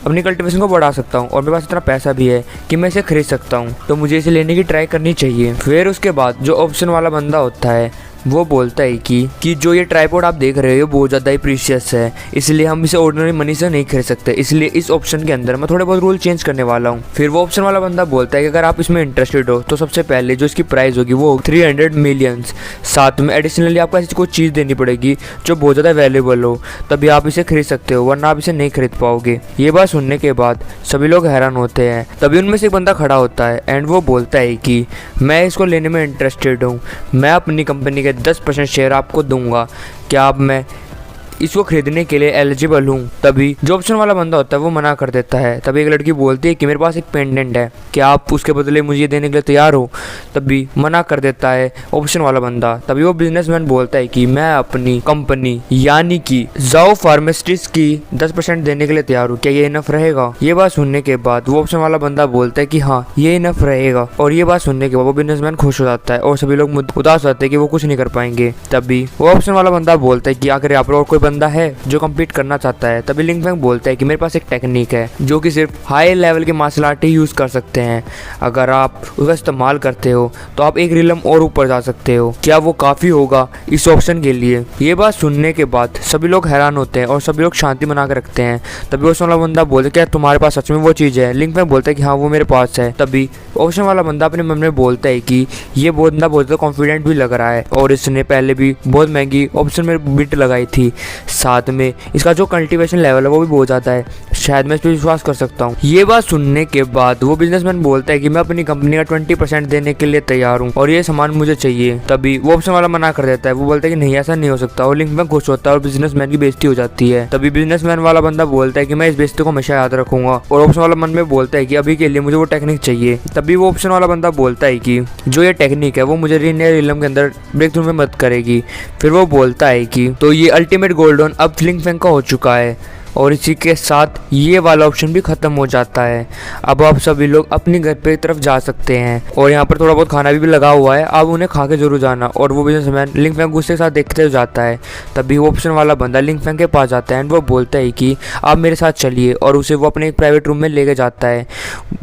अपनी कल्टीवेशन को बढ़ा सकता हूँ, और मेरे पास इतना पैसा भी है कि मैं इसे खरीद सकता हूँ, तो मुझे इसे लेने की ट्राई करनी चाहिए। फिर उसके बाद जो ऑप्शन वाला बंदा होता है वो बोलता है कि जो ये ट्राइपॉड आप देख रहे हो बहुत ज़्यादा ही प्रीशियस है, इसलिए हम इसे ऑर्डिनरी मनी से नहीं खरीद सकते, इसलिए इस ऑप्शन के अंदर मैं थोड़े बहुत रूल चेंज करने वाला हूँ। फिर वो ऑप्शन वाला बंदा बोलता है कि अगर आप इसमें इंटरेस्टेड हो तो सबसे पहले जो इसकी प्राइस होगी वो 300 मिलियंस, साथ में एडिशनली आपको ऐसी कोई चीज़ देनी पड़ेगी जो बहुत ज़्यादा वैल्यूबल हो, तभी आप इसे खरीद सकते हो, वरना आप इसे नहीं खरीद पाओगे। ये बात सुनने के बाद सभी लोग हैरान होते हैं। तभी उनमें से एक बंदा खड़ा होता है एंड वो बोलता है कि मैं इसको लेने में इंटरेस्टेड हूँ, मैं अपनी कंपनी के 10% शेयर आपको दूंगा, क्या आप मैं इसको खरीदने के लिए एलिजिबल हूँ। तभी जो ऑप्शन वाला बंदा होता है वो मना कर देता है। तभी एक लड़की बोलती है कि मेरे पास एक पेंडेंट है, क्या आप उसके बदले मुझे देने के लिए तैयार हो। तभी मना कर देता है ऑप्शन वाला बंदा। तभी वो बिजनेसमैन बोलता है कि मैं अपनी कंपनी यानी कि जाओ फार्मास्यूटिक्स की 10% देने के लिए तैयार हूँ, क्या ये इनफ रहेगा। ये बात सुनने के बाद वो ऑप्शन वाला बंदा बोलता है कि हाँ ये इनफ रहेगा, और ये बात सुनने के बाद वो बिजनेसमैन खुश हो जाता है और सभी लोग उदास होते हैं कि वो कुछ नहीं कर पाएंगे। तभी वो ऑप्शन वाला बंदा बोलता है कि आखिर यहाँ पर और कोई बंदा है जो कम्पीट करना चाहता है। तभी लिंग फेंग बोलता है कि मेरे पास एक टेक्निक है जो कि सिर्फ हाई लेवल के मार्शल आर्ट ही यूज कर सकते हैं, अगर आप उसका इस्तेमाल करते हो तो आप एक रिलम और ऊपर जा सकते हो, क्या वो काफी होगा इस ऑप्शन के लिए। ये बात सुनने के बाद सभी लोग हैरान होते हैं और सभी लोग शांति बना के रखते हैं। तभी ऑप्शन वाला बंदा बोलता है क्या तुम्हारे पास सच में वो चीज है। लिंग फेंग बोलता है कि हाँ वो मेरे पास है। तभी ऑप्शन वाला बंदा अपने मन में बोलता है कि ये बंदा बहुत ज्यादा कॉन्फिडेंट भी लग रहा है, और इसने पहले भी बहुत महंगी ऑप्शन में बिट लगाई थी, साथ में इसका जो कल्टीवेशन लेवल है वो भी बहुत ज़्यादा है, शायद मैं इस पर विश्वास कर सकता हूँ। ये बात सुनने के बाद वो बिजनेसमैन बोलता है कि मैं अपनी कंपनी का 20% देने के लिए तैयार हूँ और ये सामान मुझे चाहिए। तभी वो ऑप्शन वाला मना कर देता है, वो बोलता है कि नहीं ऐसा नहीं हो सकता, और लिंक में खुश होता है और बिजनेसमैन की बेइज्जती हो जाती है। तभी बिजनेसमैन वाला बंदा बोलता है कि मैं इस बेइज्जती को हमेशा याद रखूंगा, और ऑप्शन वाला मन में बोलता है कि अभी के लिए मुझे वो टेक्निक चाहिए। तभी वो ऑप्शन वाला बंदा बोलता है कि जो ये टेक्निक है वो मुझे रिलम के अंदर ब्रेक थ्रू में मदद करेगी। फिर वो बोलता है कि तो ये अल्टीमेट गोल्डन अब लिंग फेंग का हो चुका है, और इसी के साथ ये वाला ऑप्शन भी ख़त्म हो जाता है। अब आप सभी लोग अपने घर पे तरफ जा सकते हैं, और यहाँ पर थोड़ा बहुत खाना भी लगा हुआ है, आप उन्हें खा के जरूर जाना। और वो बिजनेसमैन लिंग फेंग गुस्से के साथ देखते हुए जाता है। तभी वो ऑप्शन वाला बंदा लिंग फेंग के पास जाता है एंड वो बोलता है कि आप मेरे साथ चलिए, और उसे वो अपने एक प्राइवेट रूम में लेके जाता है।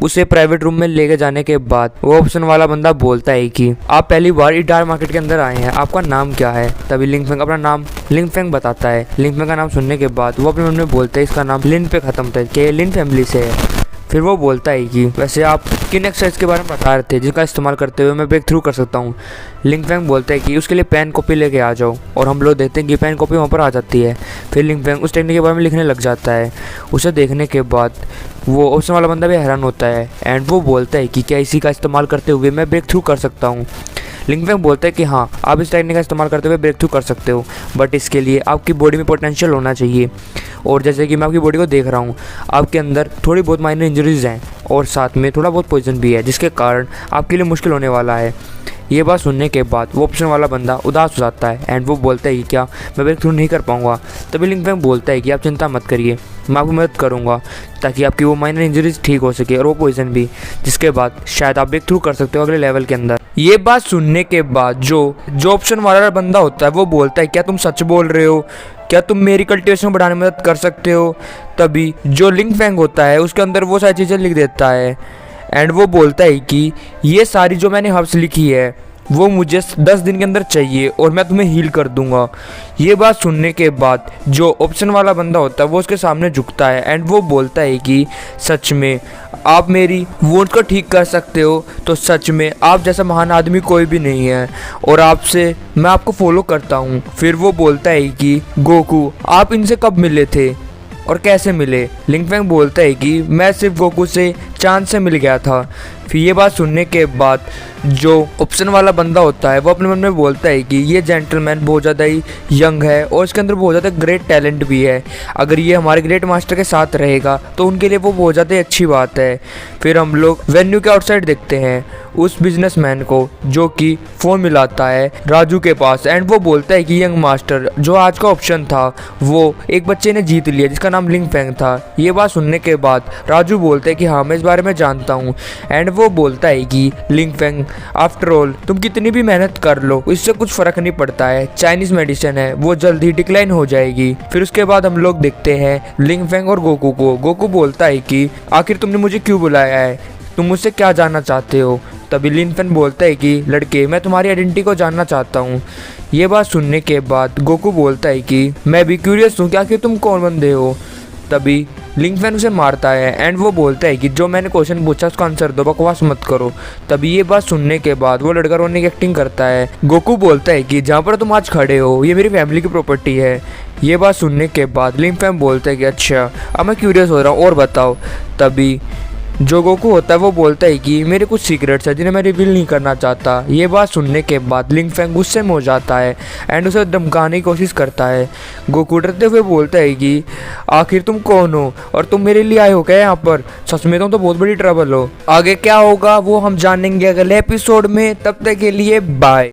उसे प्राइवेट रूम में लेके जाने के बाद वो ऑप्शन वाला बंदा बोलता है कि आप पहली बार इस डार्क मार्केट के अंदर आए हैं, आपका नाम क्या है। तभी लिंग फेंग अपना नाम लिंग फेंग बताता है। लिंग फेंग का नाम सुनने के बाद वो अपने मन में बोलता है इसका नाम लिन पे ख़त्म था, कि ये लिन फैमिली से है। फिर वो बोलता है कि वैसे आप किन एक्सरसाइज के बारे में बता रहे थे जिसका इस्तेमाल करते हुए मैं ब्रेक थ्रू कर सकता हूँ। लिंग फेंग बोलता है कि उसके लिए पेन कॉपी लेके आ जाओ, और हम लोग देखते हैं कि पेन कॉपी वहाँ पर आ जाती है। फिर लिंग फेंग उस टेक्निक के बारे में लिखने लग जाता है। उसे देखने के बाद वो ऑप्शन वाला बंदा भी हैरान होता है एंड वो बोलता है कि क्या इसी का इस्तेमाल करते हुए मैं ब्रेक थ्रू कर सकता हूँ। लिंग फैंग बोलता है कि हाँ, आप इस टेक्निक का इस्तेमाल करते हुए ब्रेक थ्रू कर सकते हो, बट इसके लिए आपकी बॉडी में पोटेंशियल होना चाहिए। और जैसे कि मैं आपकी बॉडी को देख रहा हूँ, आपके अंदर थोड़ी बहुत माइनर इंजरीज हैं और साथ में थोड़ा बहुत पॉइजन भी है, जिसके कारण आपके लिए मुश्किल होने वाला है। ये बात सुनने के बाद वो ऑप्शन वाला बंदा उदास हो जाता है एंड वो बोलता है कि क्या मैं ब्रेक थ्रू नहीं कर पाऊँगा। तभी लिंग फैंग बोलता है कि आप चिंता मत करिए, मैं आपकी मदद करूँगा ताकि आपकी वो माइनर इंजरीज ठीक हो सके और वो पॉइजन भी, जिसके बाद शायद आप ब्रेक थ्रू कर सकते हो अगले लेवल के अंदर। ये बात सुनने के बाद जो ऑप्शन वाला बंदा होता है वो बोलता है क्या तुम सच बोल रहे हो, क्या तुम मेरी कल्टिवेशन बढ़ाने में मदद कर सकते हो। तभी जो लिंग फैंग होता है उसके अंदर वो सारी चीज़ें लिख देता है एंड वो बोलता है कि ये सारी जो मैंने हर्ब्स लिखी है वो मुझे 10 दिन के अंदर चाहिए और मैं तुम्हें हील कर दूंगा। ये बात सुनने के बाद जो ऑप्शन वाला बंदा होता है वो उसके सामने झुकता है एंड वो बोलता है कि सच में आप मेरी वोट को ठीक कर सकते हो, तो सच में आप जैसा महान आदमी कोई भी नहीं है और आपसे मैं आपको फॉलो करता हूँ। फिर वो बोलता है कि गोकू, आप इनसे कब मिले थे और कैसे मिले। लिंग फैंग बोलता है कि मैं सिर्फ गोकू से चांद से मिल गया था। फिर ये बात सुनने के बाद जो ऑप्शन वाला बंदा होता है वो अपने मन में बोलता है कि ये जेंटलमैन बहुत ज़्यादा ही यंग है और इसके अंदर बहुत ज़्यादा ग्रेट टैलेंट भी है। अगर ये हमारे ग्रेट मास्टर के साथ रहेगा तो उनके लिए वो बहुत ज़्यादा अच्छी बात है। फिर हम लोग वेन्यू के आउटसाइड देखते हैं उस बिजनेसमैन को जो कि फ़ोन मिलाता है राजू के पास एंड वो बोलता है कि यंग मास्टर, जो आज का ऑप्शन था वो एक बच्चे ने जीत लिया जिसका नाम लिंग फैंग था। ये बात सुनने के बाद राजू बोलता है कि हाँ, मैं इस बारे में जानता हूँ एंड वो बोलता है कि लिंग फैंग, आफ्टर ऑल तुम कितनी भी मेहनत कर लो इससे कुछ फ़र्क नहीं पड़ता है, चाइनीज़ मेडिसिन है वो जल्दी डिक्लाइन हो जाएगी। फिर उसके बाद हम लोग देखते हैं लिंग फैंग और गोकू को। गोकू बोलता है कि आखिर तुमने मुझे क्यों बुलाया है, तुम मुझसे क्या जानना चाहते हो। तभी लिंग फैंग बोलता है कि लड़के, मैं तुम्हारी आइडेंटिटी को जानना चाहता हूँ। ये बात सुनने के बाद गोकू बोलता है कि मैं भी क्यूरियस हूँ कि आखिर तुम कौन बंदे हो। तभी लिंग फैंग उसे मारता है एंड वो बोलता है कि जो मैंने क्वेश्चन पूछा उसका आंसर दो, बकवास मत करो। तभी ये बात सुनने के बाद वो लड़का रोने की एक्टिंग करता है। गोकू बोलता है कि जहाँ पर तुम आज खड़े हो ये मेरी फैमिली की प्रॉपर्टी है। ये बात सुनने के बाद लिंग फैंग बोलता है कि अच्छा, अब मैं क्यूरियस हो रहा हूँ और बताओ। तभी जो गोकू होता है वो बोलता है कि मेरे कुछ सीक्रेट्स है जिन्हें मैं रिवील नहीं करना चाहता। ये बात सुनने के बाद लिंग फैंग गुस्से में हो जाता है एंड उसे धमकाने की कोशिश करता है। गोकू डरते हुए बोलता है कि आखिर तुम कौन हो और तुम मेरे लिए आए हो क्या यहाँ पर, सच में तुम तो बहुत बड़ी ट्रबल हो। आगे क्या होगा वो हम जानेंगे अगले एपिसोड में, तब तक के लिए बाय।